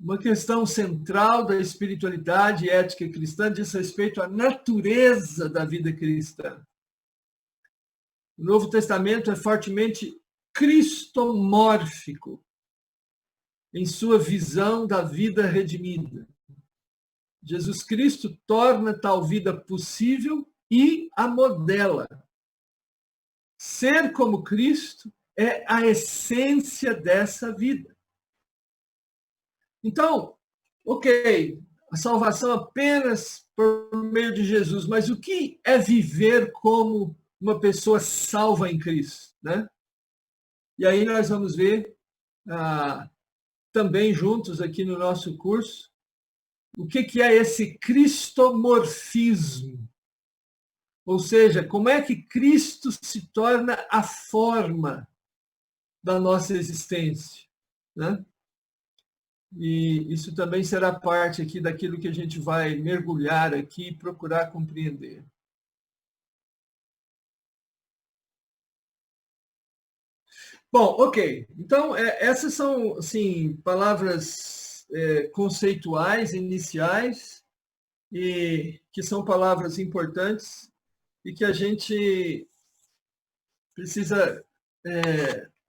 Uma questão central da espiritualidade e ética cristã diz respeito à natureza da vida cristã. O Novo Testamento é fortemente cristomórfico em sua visão da vida redimida. Jesus Cristo torna tal vida possível e a modela. Ser como Cristo é a essência dessa vida. Então, ok, a salvação apenas por meio de Jesus, mas o que é viver como uma pessoa salva em Cristo, né? E aí nós vamos ver também juntos aqui no nosso curso o que é esse cristomorfismo. Ou seja, como é que Cristo se torna a forma da nossa existência, né? E isso também será parte aqui daquilo que a gente vai mergulhar aqui e procurar compreender. Bom, ok. Então, essas são, assim, palavras conceituais, iniciais, e que são palavras importantes e que a gente precisa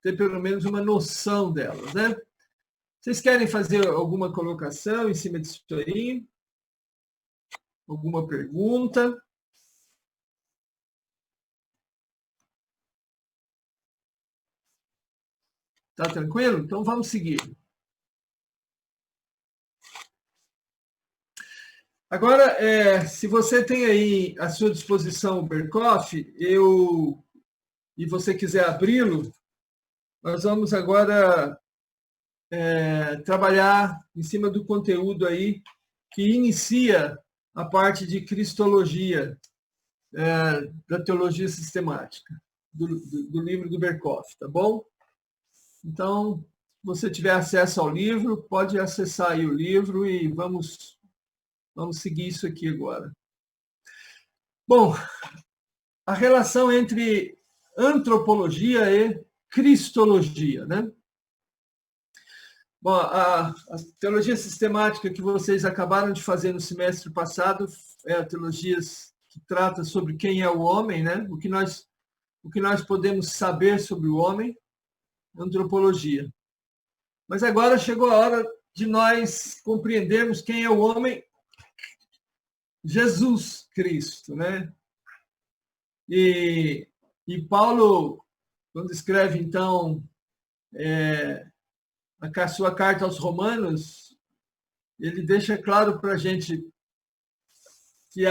ter pelo menos uma noção delas, né? Vocês querem fazer alguma colocação em cima disso aí? Alguma pergunta? Tá tranquilo? Então vamos seguir. Agora, se você tem aí à sua disposição o Berkoff, e você quiser abri-lo, nós vamos agora trabalhar em cima do conteúdo aí que inicia a parte de cristologia da teologia sistemática, do livro do Berkoff, tá bom? Então, se você tiver acesso ao livro, pode acessar aí o livro e vamos seguir isso aqui agora. Bom, a relação entre antropologia e cristologia, né? Bom, a teologia sistemática que vocês acabaram de fazer no semestre passado é a teologia que trata sobre quem é o homem, né? O que nós podemos saber sobre o homem, antropologia. Mas agora chegou a hora de nós compreendermos quem é o homem, Jesus Cristo, né? E Paulo, quando escreve, então, a sua carta aos Romanos, ele deixa claro para a gente que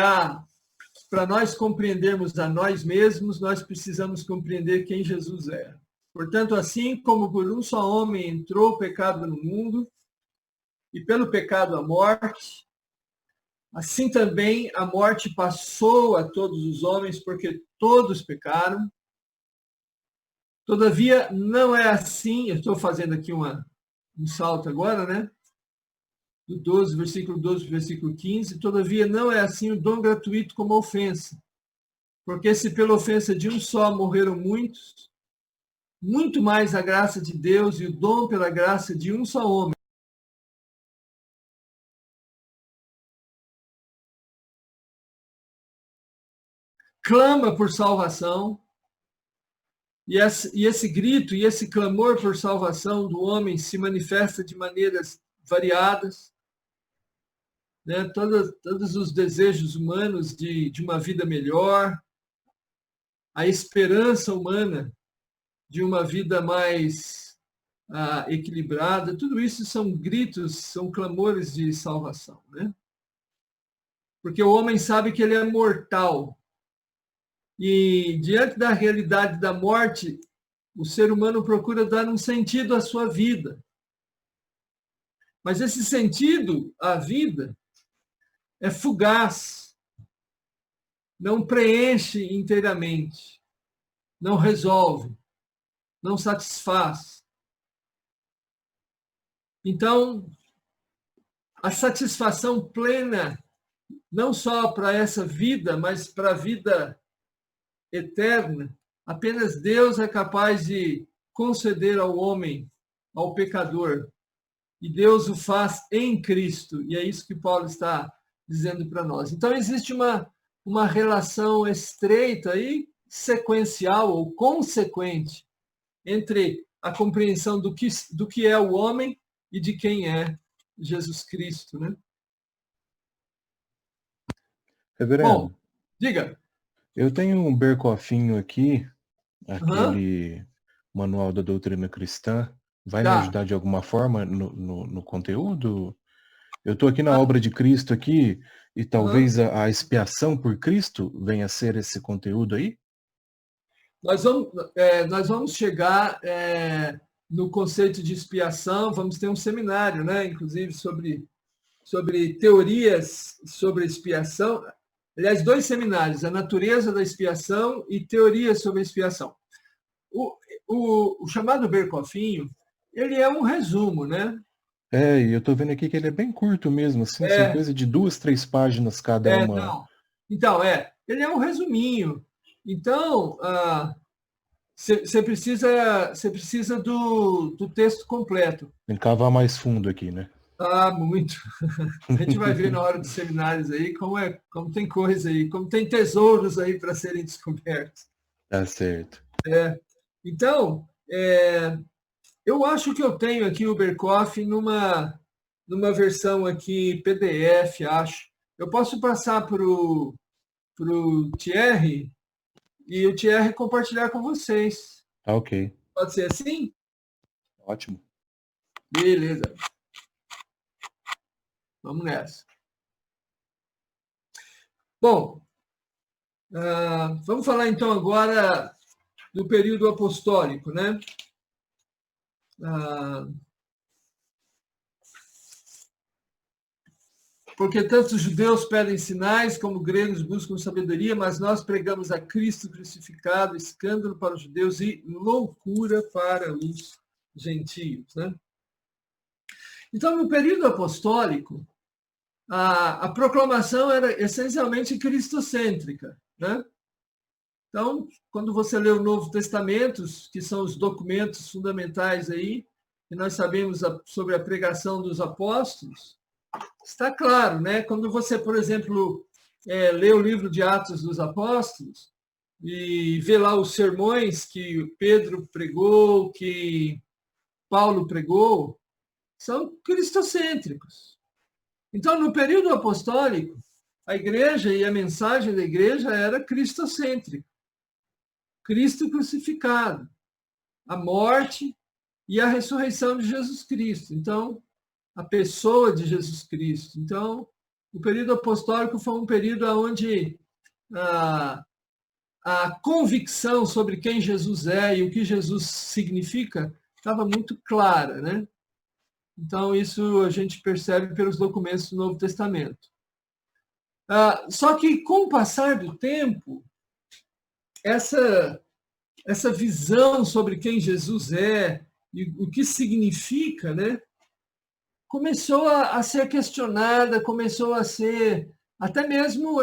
para nós compreendermos a nós mesmos, nós precisamos compreender quem Jesus é. Portanto, assim como por um só homem entrou o pecado no mundo, e pelo pecado a morte, assim também a morte passou a todos os homens, porque todos pecaram. Todavia, não é assim, eu estou fazendo aqui um salto agora, né? Do 12, versículo 12, versículo 15. Todavia, não é assim o dom gratuito como a ofensa. Porque se pela ofensa de um só morreram muitos, muito mais a graça de Deus e o dom pela graça de um só homem. Clama por salvação, e esse grito e esse clamor por salvação do homem se manifesta de maneiras variadas, né? Todos os desejos humanos de uma vida melhor, a esperança humana de uma vida mais equilibrada, tudo isso são gritos, são clamores de salvação, né? Porque o homem sabe que ele é mortal. E, diante da realidade da morte, o ser humano procura dar um sentido à sua vida. Mas esse sentido à vida é fugaz, não preenche inteiramente, não resolve, não satisfaz. Então, a satisfação plena, não só para essa vida, mas para a vida eterna, apenas Deus é capaz de conceder ao homem, ao pecador. E Deus o faz em Cristo. E é isso que Paulo está dizendo para nós. Então, existe uma relação estreita e sequencial ou consequente entre a compreensão do que é o homem e de quem é Jesus Cristo, né? Reverendo, Bom, diga. eu tenho um Berkoffinho aqui, aquele Manual da Doutrina Cristã. Vai me ajudar de alguma forma no conteúdo? Eu estou aqui na obra de Cristo aqui, e talvez a expiação por Cristo venha a ser esse conteúdo aí? Nós vamos chegar no conceito de expiação, vamos ter um seminário, né, inclusive, sobre teorias sobre expiação. Aliás, 2 seminários, a natureza da expiação e teorias sobre a expiação. O chamado Berkoffinho, ele é um resumo, né? E eu estou vendo aqui que ele é bem curto mesmo, assim, são coisa de 2, 3 páginas cada uma. Não. Então, ele é um resuminho. Então, você precisa do texto completo. Tem que cavar mais fundo aqui, né? Muito. A gente vai ver na hora dos seminários aí como tem coisa aí, como tem tesouros aí para serem descobertos. Tá certo. Então, eu acho que eu tenho aqui o Berkoff numa versão aqui PDF, acho. Eu posso passar para o Thierry e o Thierry compartilhar com vocês. Ok. Pode ser assim? Ótimo. Beleza. Vamos nessa. Bom, vamos falar então agora do período apostólico, né? Porque tanto os judeus pedem sinais, como gregos buscam sabedoria, mas nós pregamos a Cristo crucificado, escândalo para os judeus e loucura para os gentios, né? Então, no período apostólico, a proclamação era essencialmente cristocêntrica, né? Então, quando você lê o Novo Testamento, que são os documentos fundamentais aí, e nós sabemos sobre a pregação dos apóstolos, está claro, né? Quando você, por exemplo, lê o livro de Atos dos Apóstolos e vê lá os sermões que Pedro pregou, que Paulo pregou, são cristocêntricos. Então, no período apostólico, a igreja e a mensagem da igreja era cristocêntrica. Cristo crucificado, a morte e a ressurreição de Jesus Cristo. Então, a pessoa de Jesus Cristo. Então, o período apostólico foi um período onde a convicção sobre quem Jesus é e o que Jesus significa estava muito clara, né? Então, isso a gente percebe pelos documentos do Novo Testamento. Só que, com o passar do tempo, essa visão sobre quem Jesus é e o que significa, né, começou a ser questionada, começou a ser até mesmo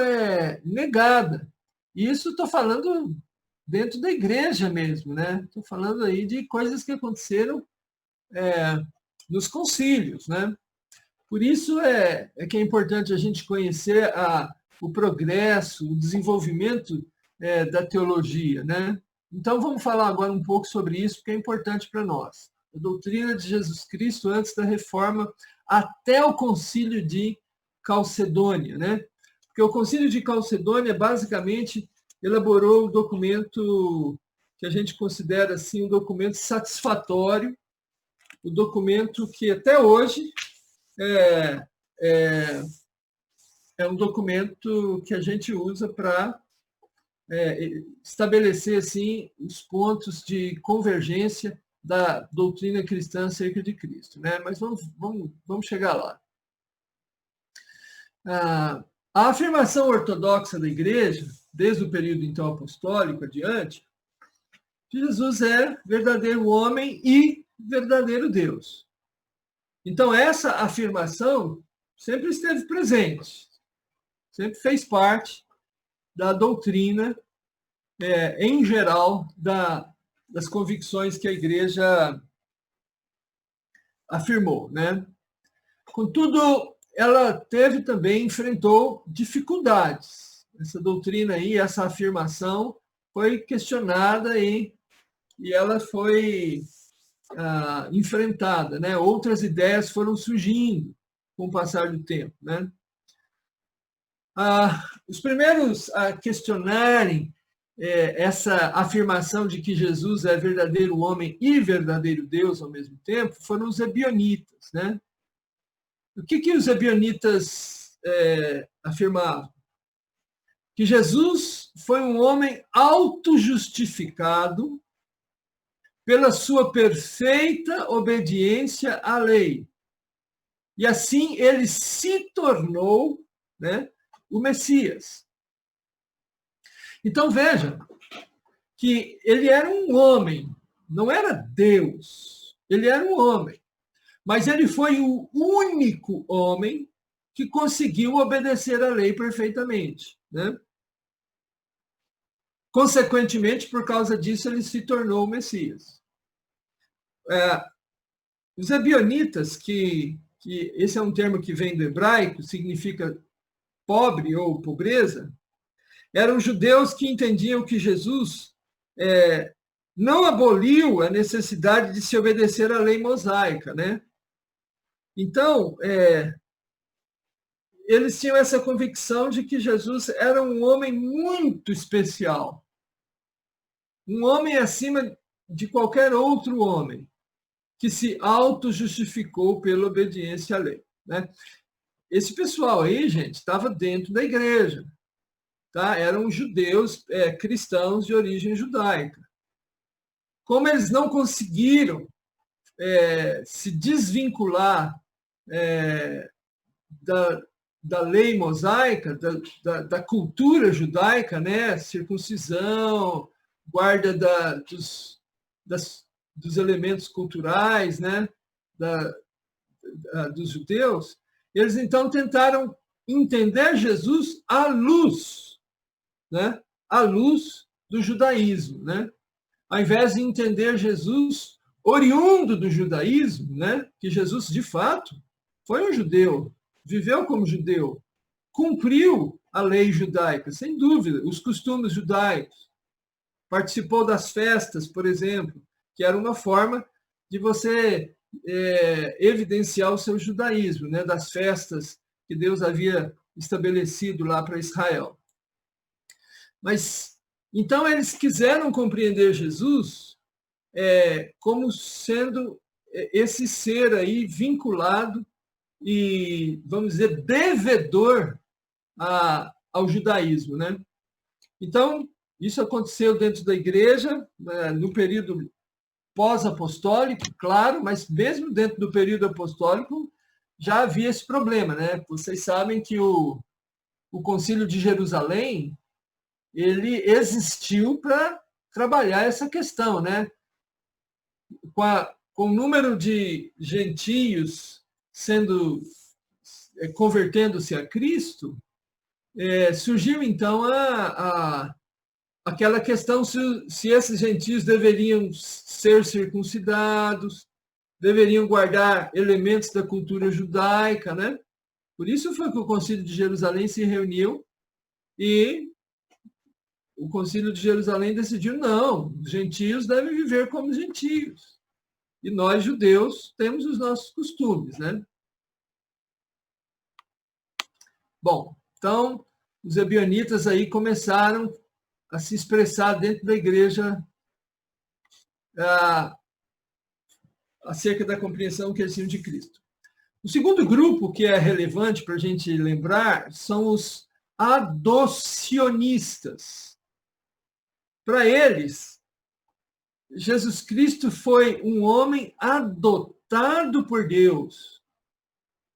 negada. E isso estou falando dentro da igreja mesmo, né? Estou falando aí de coisas que aconteceram nos concílios, né? Por isso que é importante a gente conhecer o progresso, o desenvolvimento da teologia, né? Então, vamos falar agora um pouco sobre isso, porque é importante para nós. A doutrina de Jesus Cristo antes da reforma até o concílio de Calcedônia, né? Porque o concílio de Calcedônia, basicamente, elaborou um documento que a gente considera assim, um documento satisfatório, um documento que até hoje é um documento que a gente usa para estabelecer assim, os pontos de convergência da doutrina cristã acerca de Cristo, né? Mas vamos chegar lá. A afirmação ortodoxa da Igreja, desde o período então apostólico adiante, que Jesus é verdadeiro homem e verdadeiro Deus. Então, essa afirmação sempre esteve presente, sempre fez parte da doutrina, em geral, das convicções que a Igreja afirmou, né? Contudo, ela enfrentou dificuldades. Essa doutrina aí, essa afirmação foi questionada e ela foi enfrentada, né? Outras ideias foram surgindo com o passar do tempo, né? Os primeiros a questionarem essa afirmação de que Jesus é verdadeiro homem e verdadeiro Deus ao mesmo tempo foram os ebionitas, né? O que os ebionitas afirmavam? Que Jesus foi um homem autojustificado pela sua perfeita obediência à lei. E assim ele se tornou, né, o Messias. Então veja que ele era um homem, não era Deus, ele era um homem. Mas ele foi o único homem que conseguiu obedecer à lei perfeitamente, né? Consequentemente, por causa disso, ele se tornou o Messias. Os ebionitas, que esse é um termo que vem do hebraico, significa pobre ou pobreza, eram judeus que entendiam que Jesus não aboliu a necessidade de se obedecer à lei mosaica, né? Então, eles tinham essa convicção de que Jesus era um homem muito especial, um homem acima de qualquer outro homem. que se auto-justificou pela obediência à lei, né? Esse pessoal aí, gente, estava dentro da igreja, tá? Eram judeus, cristãos de origem judaica. Como eles não conseguiram se desvincular da lei mosaica, da cultura judaica, né? Circuncisão, guarda dos elementos culturais, né? Dos judeus, eles então tentaram entender Jesus à luz, né? À luz do judaísmo, né? Ao invés de entender Jesus oriundo do judaísmo, né? Que Jesus, de fato, foi um judeu, viveu como judeu, cumpriu a lei judaica, sem dúvida, os costumes judaicos, participou das festas, por exemplo, que era uma forma de você evidenciar o seu judaísmo, né? Das festas que Deus havia estabelecido lá para Israel. Mas, então, eles quiseram compreender Jesus como sendo esse ser aí vinculado e, vamos dizer, devedor ao judaísmo, né? Então, isso aconteceu dentro da igreja, no período pós-apostólico, claro, mas mesmo dentro do período apostólico já havia esse problema, né? Vocês sabem que o Concílio de Jerusalém, ele existiu para trabalhar essa questão, né? Com o número de gentios convertendo-se a Cristo, surgiu então aquela questão se esses gentios deveriam ser circuncidados, deveriam guardar elementos da cultura judaica, né? Por isso foi que o Concílio de Jerusalém se reuniu e o Concílio de Jerusalém decidiu, não, os gentios devem viver como gentios. E nós, judeus, temos os nossos costumes, né? Bom, então, os ebionitas aí começaram a se expressar dentro da igreja acerca da compreensão que eles tinham de Cristo. O segundo grupo que é relevante para a gente lembrar são os adocionistas. Para eles, Jesus Cristo foi um homem adotado por Deus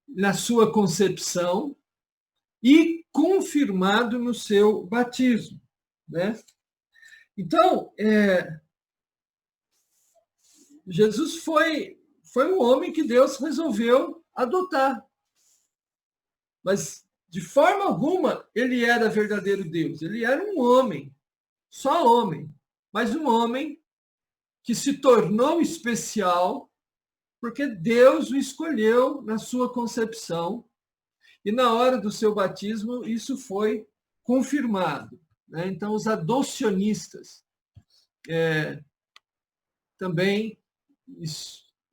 na sua concepção e confirmado no seu batismo, né? Então, Jesus foi um homem que Deus resolveu adotar. Mas, de forma alguma, ele era verdadeiro Deus. Ele era um homem, só homem, mas um homem que se tornou especial porque Deus o escolheu na sua concepção e na hora do seu batismo isso foi confirmado, né? Então, os adocionistas também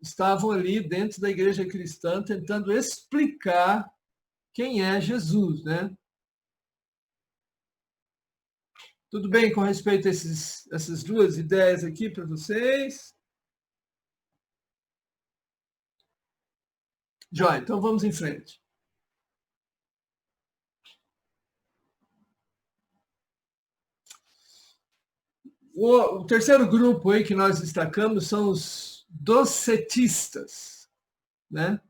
estavam ali dentro da igreja cristã tentando explicar quem é Jesus, né? Tudo bem com respeito a essas duas ideias aqui para vocês? Joia, então vamos em frente. O terceiro grupo aí que nós destacamos são os docetistas, né?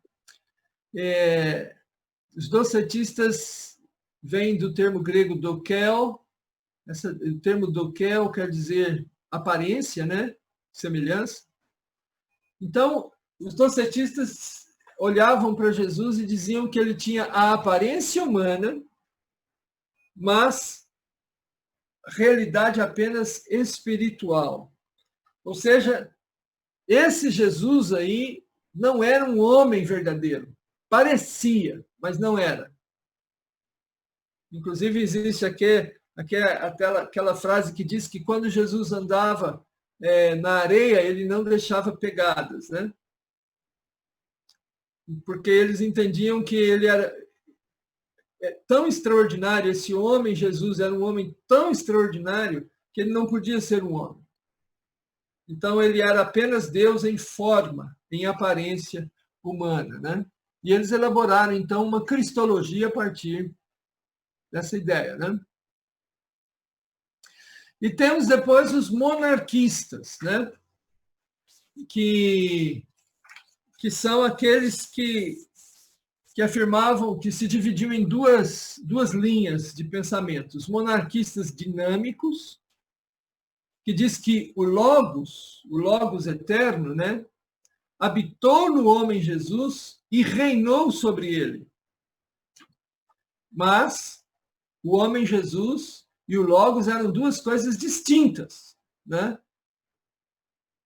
Os docetistas vêm do termo grego dokel. O termo dokel quer dizer aparência, né? Semelhança. Então, os docetistas olhavam para Jesus e diziam que ele tinha a aparência humana, mas realidade apenas espiritual. Ou seja, esse Jesus aí não era um homem verdadeiro. Parecia, mas não era. Inclusive, existe aquela frase que diz que quando Jesus andava na areia, ele não deixava pegadas, né? Porque eles entendiam que ele era tão extraordinário, esse homem, Jesus, era um homem tão extraordinário que ele não podia ser um homem. Então, ele era apenas Deus em forma, em aparência humana, né? E eles elaboraram, então, uma cristologia a partir dessa ideia, né? E temos depois os monarquistas, né? Que são aqueles que afirmavam que se dividiam em duas linhas de pensamento. Os monarquistas dinâmicos, que diz que o Logos eterno, né, habitou no homem Jesus e reinou sobre ele. Mas o homem Jesus e o Logos eram duas coisas distintas, né?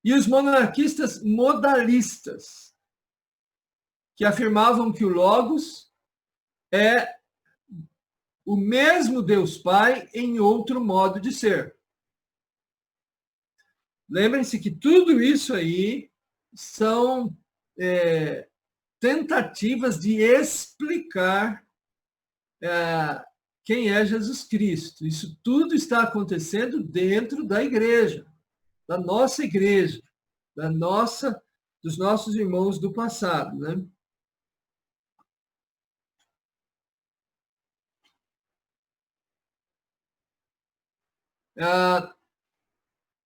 E os monarquistas modalistas, que afirmavam que o Logos é o mesmo Deus Pai em outro modo de ser. Lembrem-se que tudo isso aí são tentativas de explicar quem é Jesus Cristo. Isso tudo está acontecendo dentro da igreja, da nossa igreja, dos nossos irmãos do passado, né?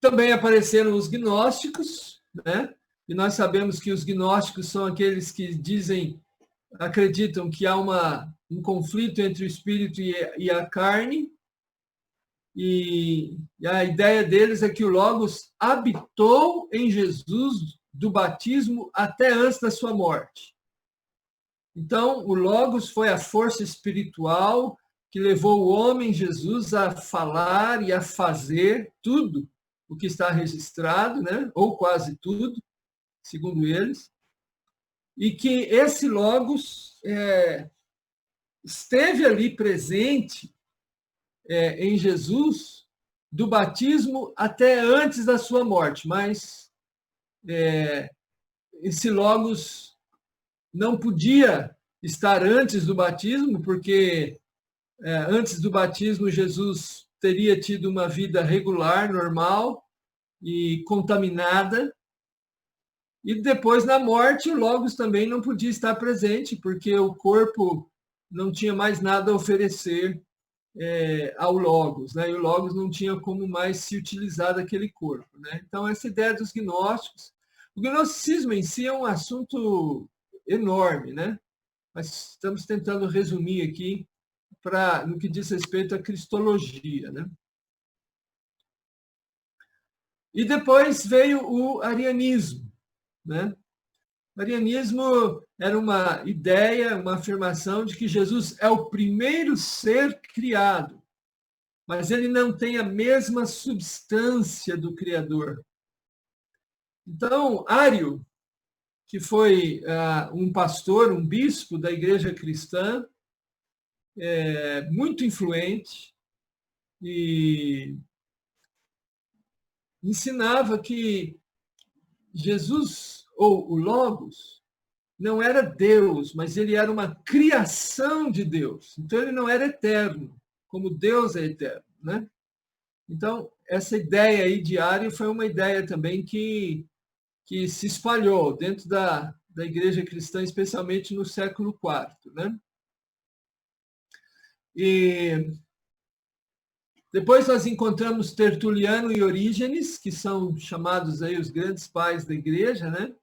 Também apareceram os gnósticos, né? E nós sabemos que os gnósticos são aqueles que acreditam que há um conflito entre o espírito e a carne, e a ideia deles é que o Logos habitou em Jesus do batismo até antes da sua morte. Então, o Logos foi a força espiritual que levou o homem Jesus a falar e a fazer tudo o que está registrado, né? Ou quase tudo, segundo eles, e que esse Logos esteve ali presente em Jesus do batismo até antes da sua morte, mas esse Logos não podia estar antes do batismo, porque antes do batismo Jesus teria tido uma vida regular, normal e contaminada, e depois na morte o Logos também não podia estar presente, porque o corpo não tinha mais nada a oferecer ao Logos, né? E o Logos não tinha como mais se utilizar daquele corpo, né? Então, essa ideia dos gnósticos. O gnosticismo em si é um assunto enorme, né? Mas estamos tentando resumir aqui no que diz respeito à cristologia, né? E depois veio o arianismo, né? O arianismo era uma ideia, uma afirmação de que Jesus é o primeiro ser criado, mas ele não tem a mesma substância do Criador. Então, Ário, que foi um pastor, um bispo da igreja cristã, muito influente, e ensinava que Jesus, ou o Logos, não era Deus, mas ele era uma criação de Deus. Então, ele não era eterno, como Deus é eterno, né? Então, essa ideia aí de Ário foi uma ideia também que se espalhou dentro da igreja cristã, especialmente no século IV, né? E depois nós encontramos Tertuliano e Orígenes, que são chamados aí os grandes pais da igreja, né?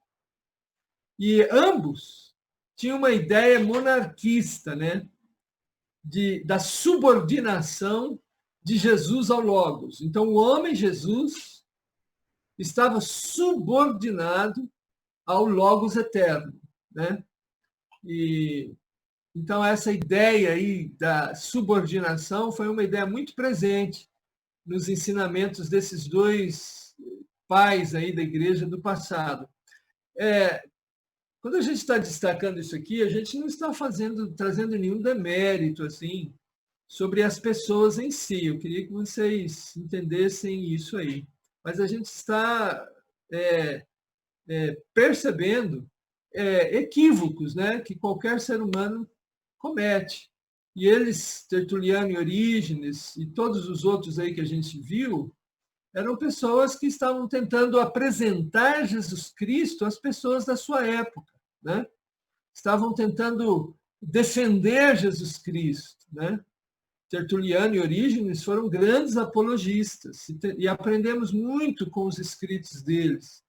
E ambos tinham uma ideia monarquista, né? Da subordinação de Jesus ao Logos. Então, o homem Jesus estava subordinado ao Logos eterno, né? E então essa ideia aí da subordinação foi uma ideia muito presente nos ensinamentos desses dois pais aí da igreja do passado. Quando a gente está destacando isso aqui, a gente não está trazendo nenhum demérito assim sobre as pessoas em si. Eu queria que vocês entendessem isso aí. Mas a gente está percebendo equívocos, né, que qualquer ser humano comete. E eles, Tertuliano e Orígenes, e todos os outros aí que a gente viu, eram pessoas que estavam tentando apresentar Jesus Cristo às pessoas da sua época, né? Estavam tentando defender Jesus Cristo, né? Tertuliano e Orígenes foram grandes apologistas e aprendemos muito com os escritos deles.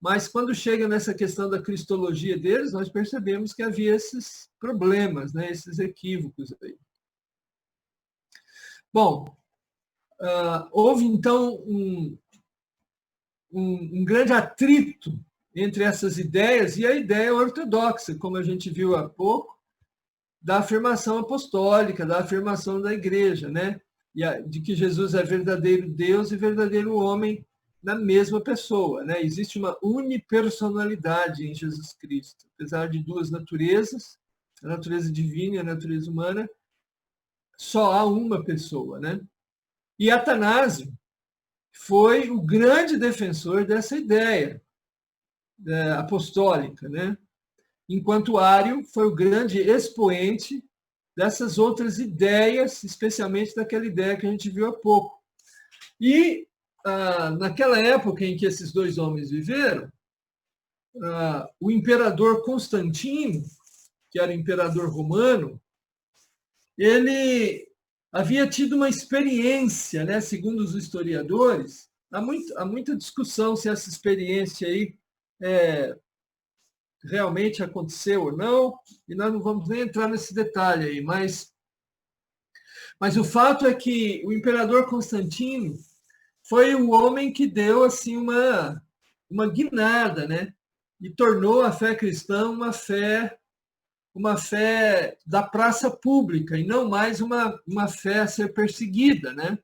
Mas quando chega nessa questão da cristologia deles, nós percebemos que havia esses problemas, né? Esses equívocos aí. Bom, houve então um grande atrito entre essas ideias e a ideia ortodoxa, como a gente viu há pouco, da afirmação apostólica, da afirmação da igreja, né? De que Jesus é verdadeiro Deus e verdadeiro homem na mesma pessoa, né? Existe uma unipersonalidade em Jesus Cristo, apesar de duas naturezas, a natureza divina e a natureza humana, só há uma pessoa, né? E Atanásio foi o grande defensor dessa ideia apostólica, né? Enquanto Ário foi o grande expoente dessas outras ideias, especialmente daquela ideia que a gente viu há pouco. E naquela época em que esses dois homens viveram, o imperador Constantino, que era o imperador romano, ele havia tido uma experiência, né, segundo os historiadores. Há muita discussão se essa experiência aí realmente aconteceu ou não, e nós não vamos nem entrar nesse detalhe aí, mas o fato é que o imperador Constantino foi o homem que deu assim uma guinada, né, e tornou a fé cristã uma fé da praça pública e não mais uma fé a ser perseguida, né?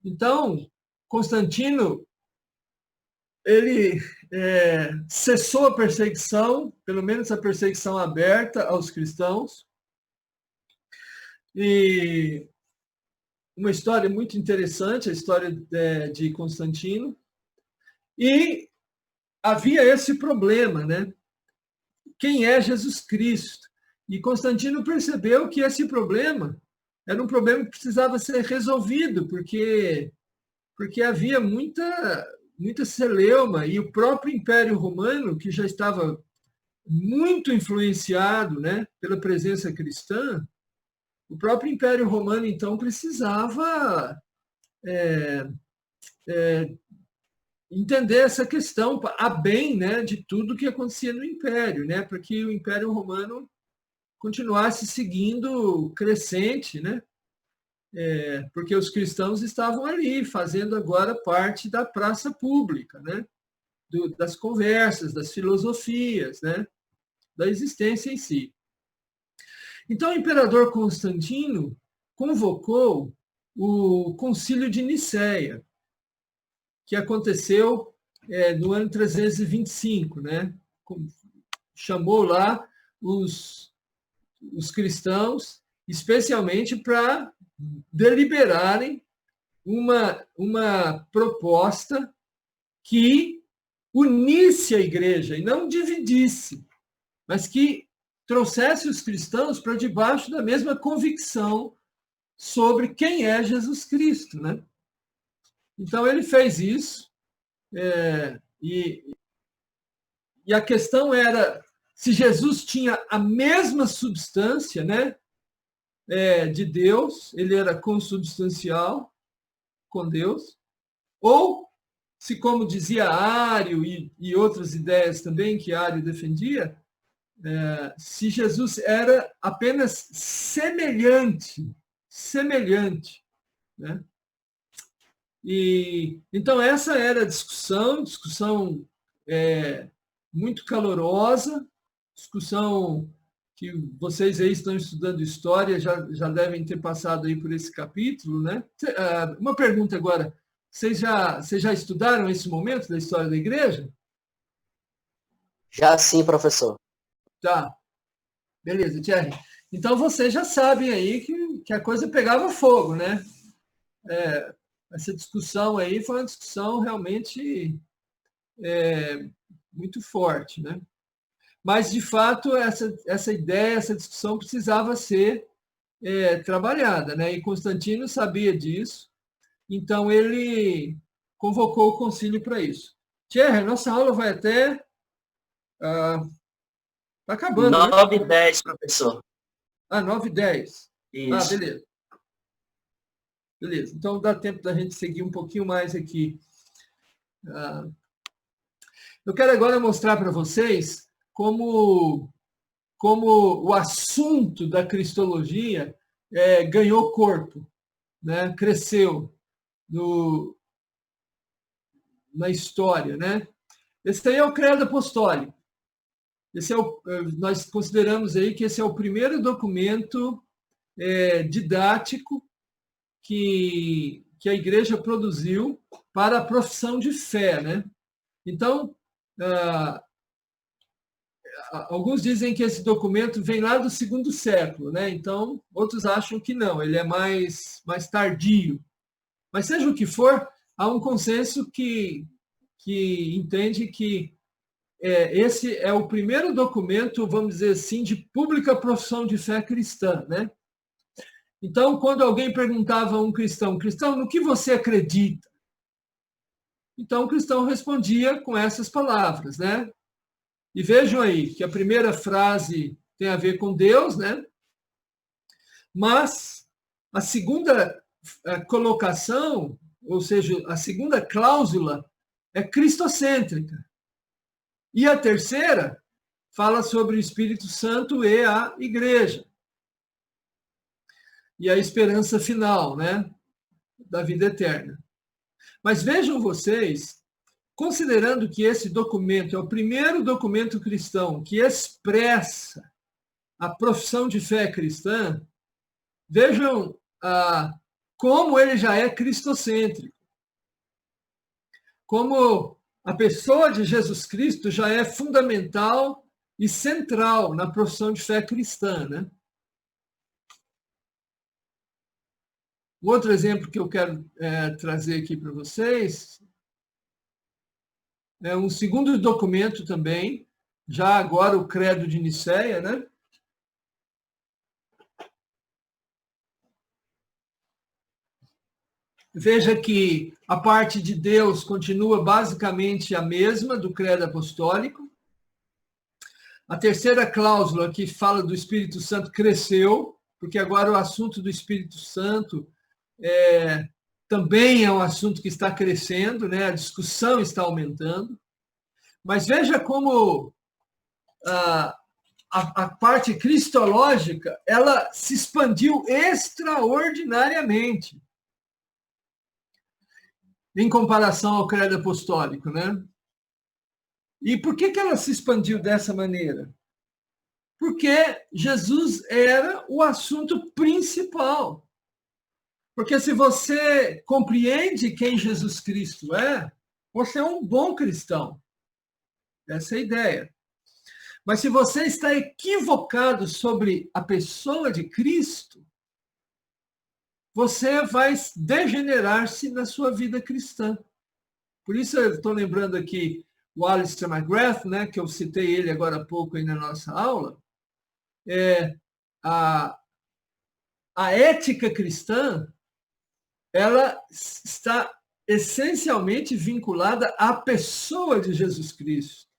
Então, Constantino, ele cessou a perseguição, pelo menos a perseguição aberta aos cristãos. E uma história muito interessante, a história de Constantino. E havia esse problema, né? Quem é Jesus Cristo? E Constantino percebeu que esse problema era um problema que precisava ser resolvido, porque havia muita celeuma, e o próprio Império Romano, que já estava muito influenciado, né, pela presença cristã, o próprio Império Romano, então, precisava entender essa questão a bem, né, de tudo que acontecia no Império, né, para que o Império Romano continuasse seguindo crescente, né, porque os cristãos estavam ali, fazendo agora parte da praça pública, né, das conversas, das filosofias, né, da existência em si. Então, o imperador Constantino convocou o Concílio de Nicéia, que aconteceu no ano 325, né? Chamou lá os cristãos, especialmente para deliberarem uma proposta que unisse a igreja e não dividisse, mas que trouxesse os cristãos para debaixo da mesma convicção sobre quem é Jesus Cristo, né? Então, ele fez isso, e a questão era se Jesus tinha a mesma substância, né, de Deus, ele era consubstancial com Deus, ou se, como dizia Ário e outras ideias também que Ário defendia, se Jesus era apenas semelhante, né? E então essa era a discussão muito calorosa, discussão que vocês aí estão estudando história já devem ter passado aí por esse capítulo, né? Uma pergunta agora, vocês já estudaram esse momento da história da igreja? Já sim, professor. Tá, beleza, Thierry. Então vocês já sabem aí que a coisa pegava fogo, né? Essa discussão aí foi uma discussão realmente muito forte, né? Mas, de fato, essa ideia, essa discussão precisava ser trabalhada, né? E Constantino sabia disso, Então, ele convocou o concílio para isso. Thierry, nossa aula vai até... Está acabando, 9h10, professor. 9h10. Isso. Beleza. Beleza. Então, dá tempo da gente seguir um pouquinho mais aqui. Eu quero agora mostrar para vocês como o assunto da cristologia ganhou corpo, né? Cresceu na história, né? Esse aí é o Credo Apostólico. Nós consideramos aí que esse é o primeiro documento didático que a Igreja produziu para a profissão de fé, né? Então, alguns dizem que esse documento vem lá do segundo século, né? Então, outros acham que não, ele é mais tardio. Mas seja o que for, há um consenso que entende que esse é o primeiro documento, vamos dizer assim, de pública profissão de fé cristã, né? Então, quando alguém perguntava a um cristão, no que você acredita? Então, o cristão respondia com essas palavras, né? E vejam aí que a primeira frase tem a ver com Deus, né? Mas a segunda colocação, ou seja, a segunda cláusula é cristocêntrica. E a terceira fala sobre o Espírito Santo e a Igreja. E a esperança final, né? Da vida eterna. Mas vejam vocês, considerando que esse documento é o primeiro documento cristão que expressa a profissão de fé cristã, vejam como ele já é cristocêntrico. Como a pessoa de Jesus Cristo já é fundamental e central na profissão de fé cristã, né? Um outro exemplo que eu quero trazer aqui para vocês é um segundo documento também, já agora o Credo de Nicéia, né? Veja que a parte de Deus continua basicamente a mesma do Credo Apostólico. A terceira cláusula que fala do Espírito Santo cresceu, porque agora o assunto do Espírito Santo também é um assunto que está crescendo, né? A discussão está aumentando. Mas veja como a parte cristológica ela se expandiu extraordinariamente em comparação ao Credo Apostólico, né? E por que ela se expandiu dessa maneira? Porque Jesus era o assunto principal. Porque se você compreende quem Jesus Cristo é, você é um bom cristão. Essa é a ideia. Mas se você está equivocado sobre a pessoa de Cristo, você vai degenerar-se na sua vida cristã. Por isso eu estou lembrando aqui o Alistair McGrath, né, que eu citei ele agora há pouco aí na nossa aula. A ética cristã ela está essencialmente vinculada à pessoa de Jesus Cristo.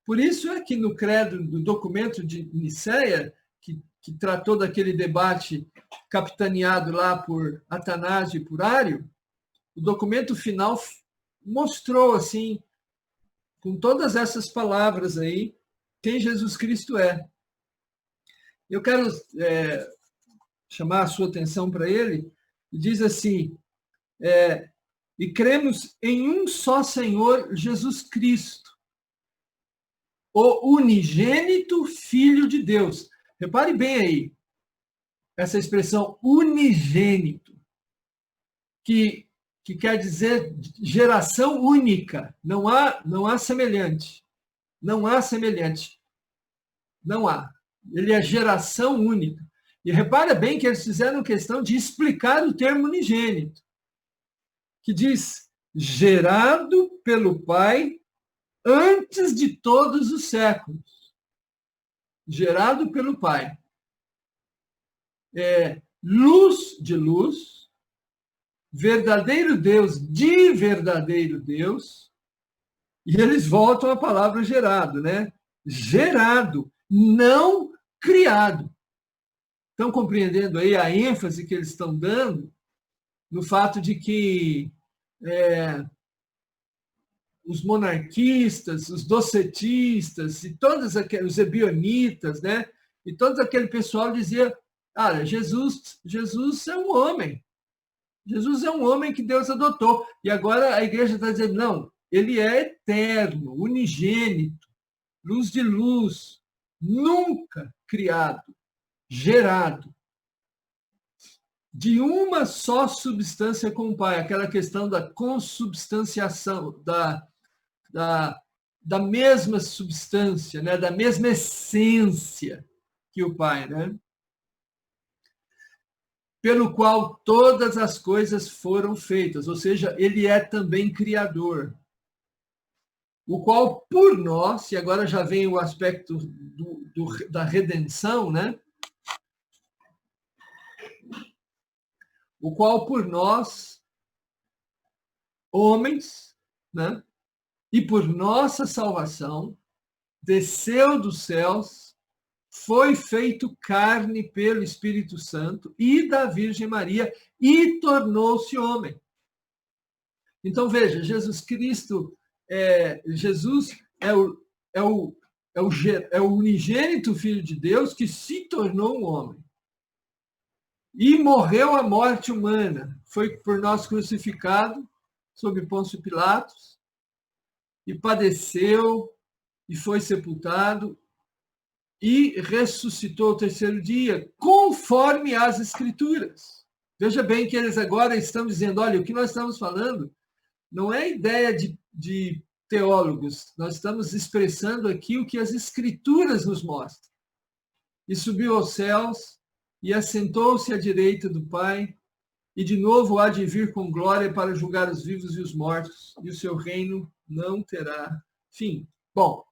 Por isso é que no credo, do documento de Nicéia, que tratou daquele debate capitaneado lá por Atanásio e por Ário, o documento final mostrou, assim, com todas essas palavras aí, quem Jesus Cristo é. Eu quero chamar a sua atenção para ele, e diz assim, e cremos em um só Senhor Jesus Cristo, o unigênito Filho de Deus. Repare bem aí, essa expressão unigênito, que quer dizer geração única, não há semelhante, não há semelhante, não há. Ele é geração única. E repara bem que eles fizeram questão de explicar o termo unigênito, que diz gerado pelo Pai antes de todos os séculos. Gerado pelo Pai. Luz de luz, verdadeiro Deus de verdadeiro Deus, e eles voltam à palavra gerado, né? Gerado, não criado. Estão compreendendo aí a ênfase que eles estão dando no fato de que os monarquistas, os docetistas e todos os ebionitas, né? E todo aquele pessoal dizia: olha, Jesus é um homem. Jesus é um homem que Deus adotou. E agora a igreja está dizendo: não, ele é eterno, unigênito, luz de luz, nunca criado, gerado, de uma só substância com o Pai. Aquela questão da consubstanciação, da mesma substância, né? Da mesma essência que o Pai, né? Pelo qual todas as coisas foram feitas, ou seja, ele é também criador, o qual por nós, e agora já vem o aspecto da redenção, né? O qual por nós, homens, né? E por nossa salvação, desceu dos céus, foi feito carne pelo Espírito Santo e da Virgem Maria e tornou-se homem. Então, veja, Jesus Cristo, Jesus é o unigênito Filho de Deus que se tornou um homem. E morreu a morte humana. Foi por nós crucificado, sob Pôncio Pilatos, e padeceu, e foi sepultado, e ressuscitou ao terceiro dia, conforme as Escrituras. Veja bem que eles agora estão dizendo: olha, o que nós estamos falando não é ideia de teólogos, nós estamos expressando aqui o que as Escrituras nos mostram. E subiu aos céus, e assentou-se à direita do Pai, e de novo há de vir com glória para julgar os vivos e os mortos, e o seu reino não terá fim. Bom,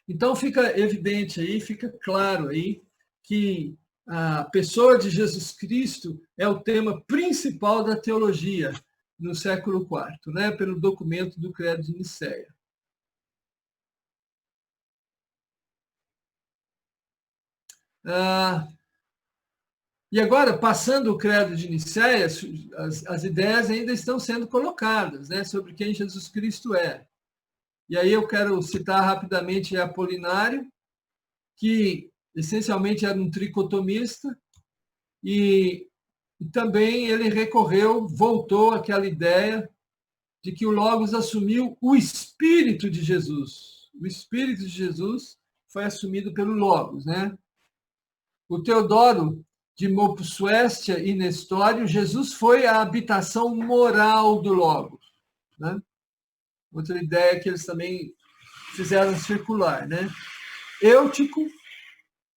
então fica evidente aí, fica claro aí, que a pessoa de Jesus Cristo é o tema principal da teologia no século IV, né, pelo documento do Credo de Nicéia. E agora, passando o Credo de Nicéia, as ideias ainda estão sendo colocadas, né, sobre quem Jesus Cristo é. E aí eu quero citar rapidamente Apolinário, que essencialmente era um tricotomista, e também ele voltou àquela ideia de que o Logos assumiu o Espírito de Jesus. O Espírito de Jesus foi assumido pelo Logos, né? O Teodoro de Mopsuestia e Nestório, Jesus foi a habitação moral do Logos, né? Outra ideia que eles também fizeram circular, né?Êutico,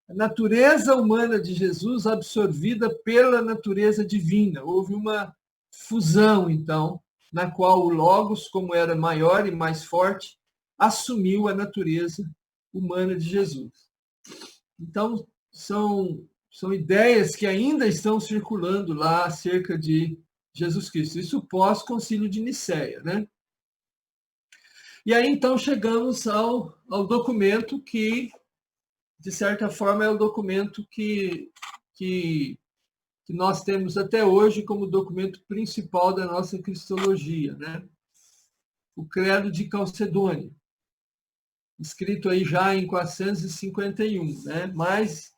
a natureza humana de Jesus absorvida pela natureza divina. Houve uma fusão, então, na qual o Logos, como era maior e mais forte, assumiu a natureza humana de Jesus. Então, são ideias que ainda estão circulando lá acerca de Jesus Cristo. Isso pós-concílio de Nicéia, né? E aí, então, chegamos ao documento que, de certa forma, é o documento que nós temos até hoje como documento principal da nossa cristologia, né? O Credo de Calcedônia, escrito aí já em 451, né? Mais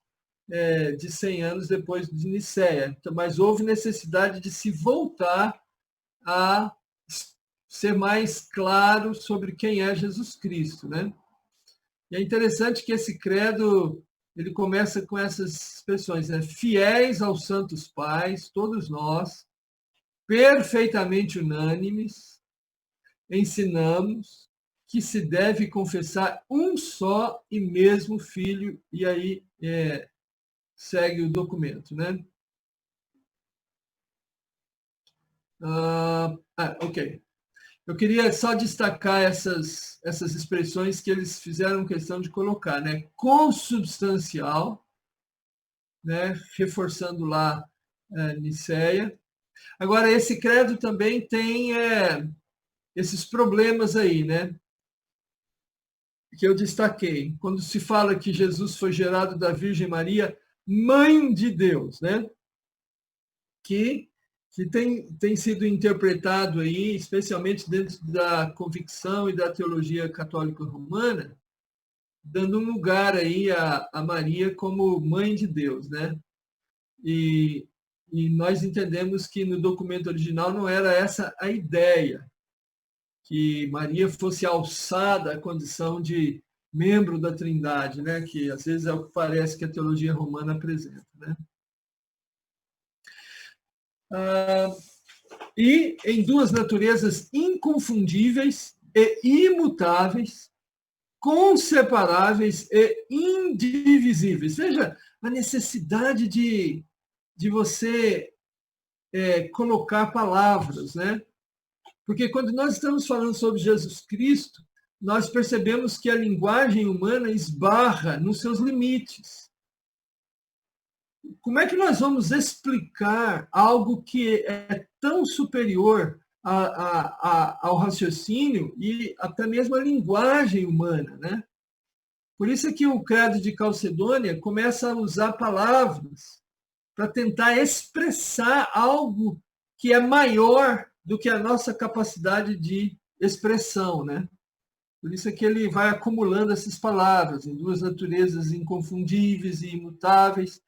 de 100 anos depois de Nicéia. Então, mas houve necessidade de se voltar a ser mais claro sobre quem é Jesus Cristo, né? E é interessante que esse credo, ele começa com essas expressões, né? Fiéis aos santos pais, todos nós, perfeitamente unânimes, ensinamos que se deve confessar um só e mesmo Filho, e aí segue o documento, né? Ok. Eu queria só destacar essas expressões que eles fizeram questão de colocar, né? Consubstancial, né? Reforçando lá Nicéia, Agora, esse credo também tem esses problemas aí, né? Que eu destaquei. Quando se fala que Jesus foi gerado da Virgem Maria, mãe de Deus, né? Que tem sido interpretado aí, especialmente dentro da convicção e da teologia católica romana, dando um lugar aí a Maria como mãe de Deus, né? E nós entendemos que no documento original não era essa a ideia, que Maria fosse alçada à condição de membro da Trindade, né? Que às vezes é o que parece que a teologia romana apresenta, né? E em duas naturezas inconfundíveis e imutáveis, conseparáveis e indivisíveis. Veja a necessidade de você colocar palavras, né? Porque quando nós estamos falando sobre Jesus Cristo, nós percebemos que a linguagem humana esbarra nos seus limites. Como é que nós vamos explicar algo que é tão superior ao raciocínio e até mesmo à linguagem humana, né? Por isso é que o Credo de Calcedônia começa a usar palavras para tentar expressar algo que é maior do que a nossa capacidade de expressão, né? Por isso é que ele vai acumulando essas palavras em duas naturezas inconfundíveis e imutáveis,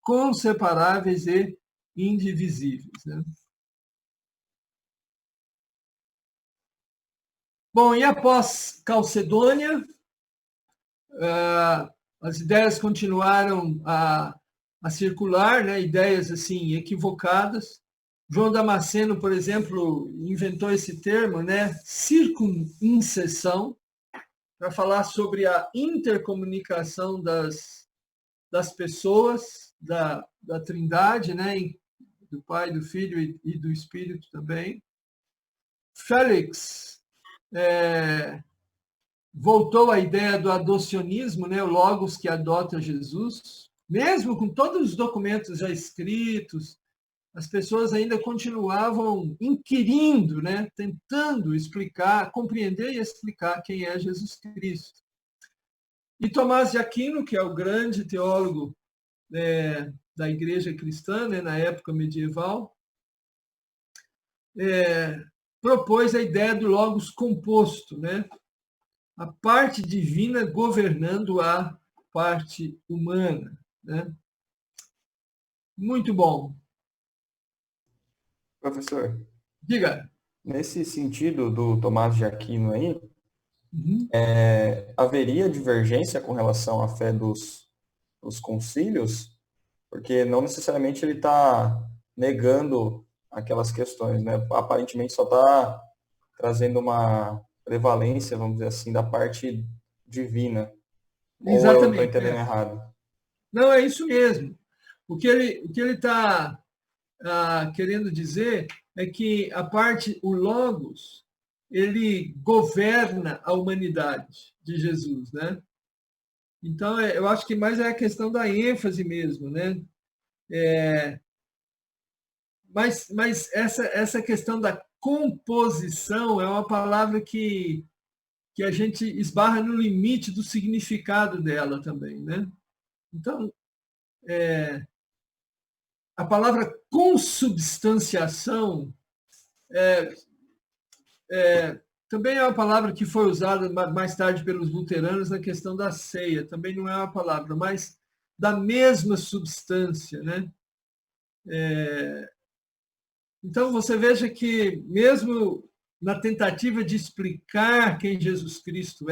conseparáveis e indivisíveis, né? Bom, e após Calcedônia, as ideias continuaram a circular, né? Ideias assim equivocadas. João Damasceno, por exemplo, inventou esse termo, né? Circuninseção, para falar sobre a intercomunicação das pessoas da Trindade, né? Do Pai, do Filho e do Espírito também. Félix voltou à ideia do adocionismo, né? O Logos que adota Jesus. Mesmo com todos os documentos já escritos, as pessoas ainda continuavam inquirindo, né? Tentando explicar, compreender e explicar quem é Jesus Cristo. E Tomás de Aquino, que é o grande teólogo da Igreja cristã, né, na época medieval, propôs a ideia do logos composto, né? A parte divina governando a parte humana, né? Muito bom. Professor, Diga. nesse sentido do Tomás de Aquino aí, Uhum. Haveria divergência com relação à fé dos concílios? Porque não necessariamente ele está negando aquelas questões, né? Aparentemente só está trazendo uma prevalência, vamos dizer assim, da parte divina. Exatamente. Ou eu estou entendendo errado? Não, é isso mesmo. O que ele está querendo dizer é que o Logos, ele governa a humanidade de Jesus, né? Então, eu acho que mais é a questão da ênfase mesmo, né? Mas essa questão da composição é uma palavra que a gente esbarra no limite do significado dela também, né? Então, a palavra consubstanciação também é uma palavra que foi usada mais tarde pelos luteranos na questão da ceia. Também não é uma palavra, mas da mesma substância, né? Então, você veja que, mesmo na tentativa de explicar quem Jesus Cristo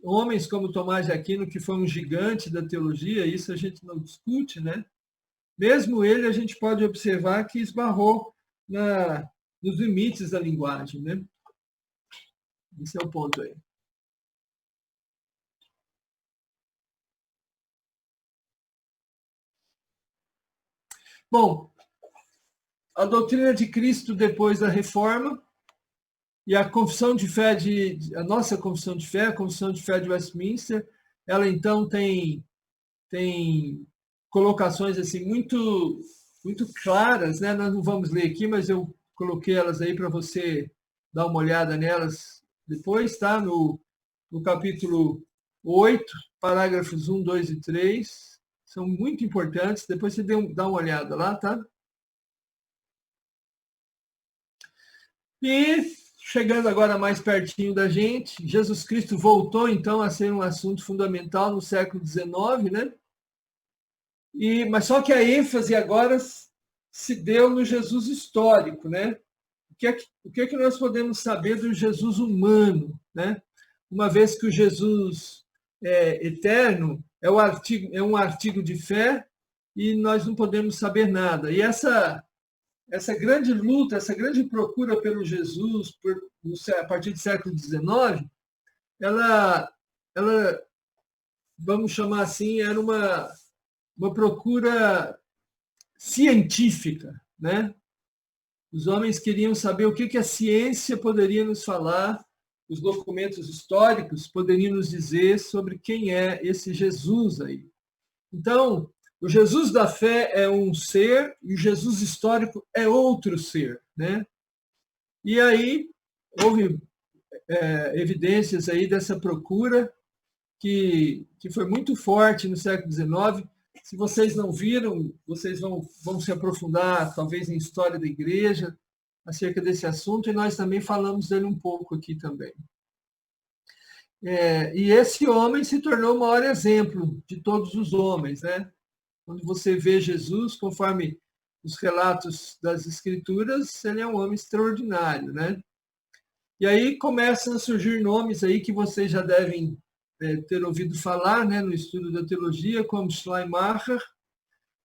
homens como Tomás de Aquino, que foi um gigante da teologia, isso a gente não discute, né? Mesmo ele, a gente pode observar que esbarrou nos limites da linguagem, né? Esse é o ponto aí. Bom, a doutrina de Cristo depois da Reforma e a confissão de fé a nossa confissão de fé, a confissão de fé de Westminster, ela então tem colocações assim muito muito claras, né? Nós não vamos ler aqui, mas eu coloquei elas aí para você dar uma olhada nelas depois, tá? No capítulo 8, parágrafos 1, 2 e 3. São muito importantes. Depois você dá uma olhada lá, tá? E chegando agora mais pertinho da gente, Jesus Cristo voltou, então, a ser um assunto fundamental no século XIX, né? Mas só que a ênfase agora se deu no Jesus histórico, né? O que é que nós podemos saber do Jesus humano, né? Uma vez que o Jesus eterno é um artigo de fé e nós não podemos saber nada. E essa grande luta, essa grande procura pelo Jesus a partir do século XIX, ela vamos chamar assim, era uma procura científica, né? Os homens queriam saber o que a ciência poderia nos falar, os documentos históricos poderiam nos dizer sobre quem é esse Jesus aí. Então, o Jesus da fé é um ser e o Jesus histórico é outro ser, né? E aí houve evidências aí dessa procura que foi muito forte no século XIX. Se vocês não viram, vocês vão se aprofundar, talvez, em história da igreja, acerca desse assunto, e nós também falamos dele um pouco aqui também. E esse homem se tornou o maior exemplo de todos os homens, né? Quando você vê Jesus, conforme os relatos das Escrituras, ele é um homem extraordinário, né? E aí começam a surgir nomes aí que vocês já devem ter ouvido falar, né, no estudo da teologia, como Schleiermacher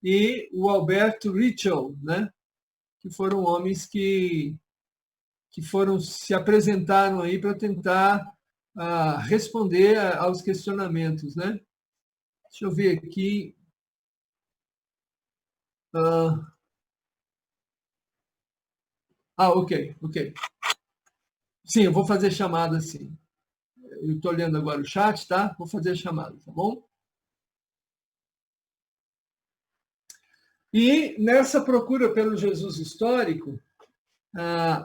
e o Alberto Ritschl, né, que foram homens que se apresentaram aí para tentar responder aos questionamentos, né? Deixa eu ver aqui. Ok. Sim, eu vou fazer chamada sim. Eu estou olhando agora o chat, tá? Vou fazer a chamada, tá bom? E nessa procura pelo Jesus histórico,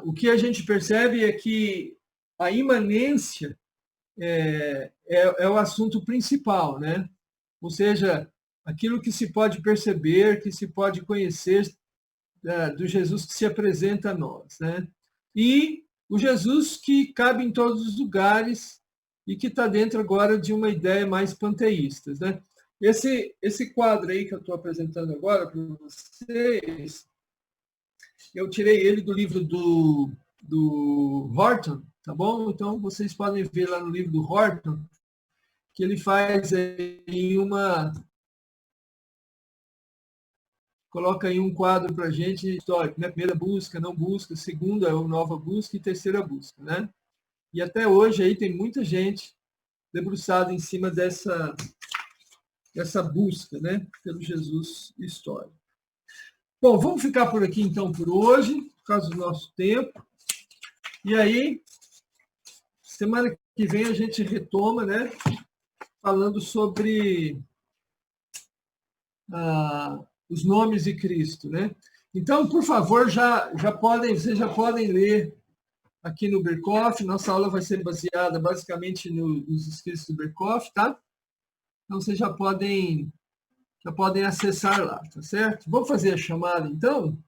o que a gente percebe é que a imanência é o assunto principal, né? Ou seja, aquilo que se pode perceber, que se pode conhecer do Jesus que se apresenta a nós, né? E o Jesus que cabe em todos os lugares e que está dentro agora de uma ideia mais panteísta, né? Esse quadro aí que eu estou apresentando agora para vocês, eu tirei ele do livro do Horton, tá bom? Então, vocês podem ver lá no livro do Horton que ele faz aí coloca aí um quadro para a gente histórico, né? Primeira busca, não busca, segunda ou nova busca e terceira busca, né? E até hoje aí tem muita gente debruçada em cima dessa busca, né, pelo Jesus histórico. Bom, vamos ficar por aqui então por hoje, por causa do nosso tempo. E aí, semana que vem a gente retoma, né, falando sobre os nomes de Cristo, né? Então, por favor, vocês já podem ler aqui no Berkoff. Nossa aula vai ser baseada basicamente nos escritos do Berkoff, tá? Então, vocês já podem acessar lá, tá certo? Vamos fazer a chamada, então?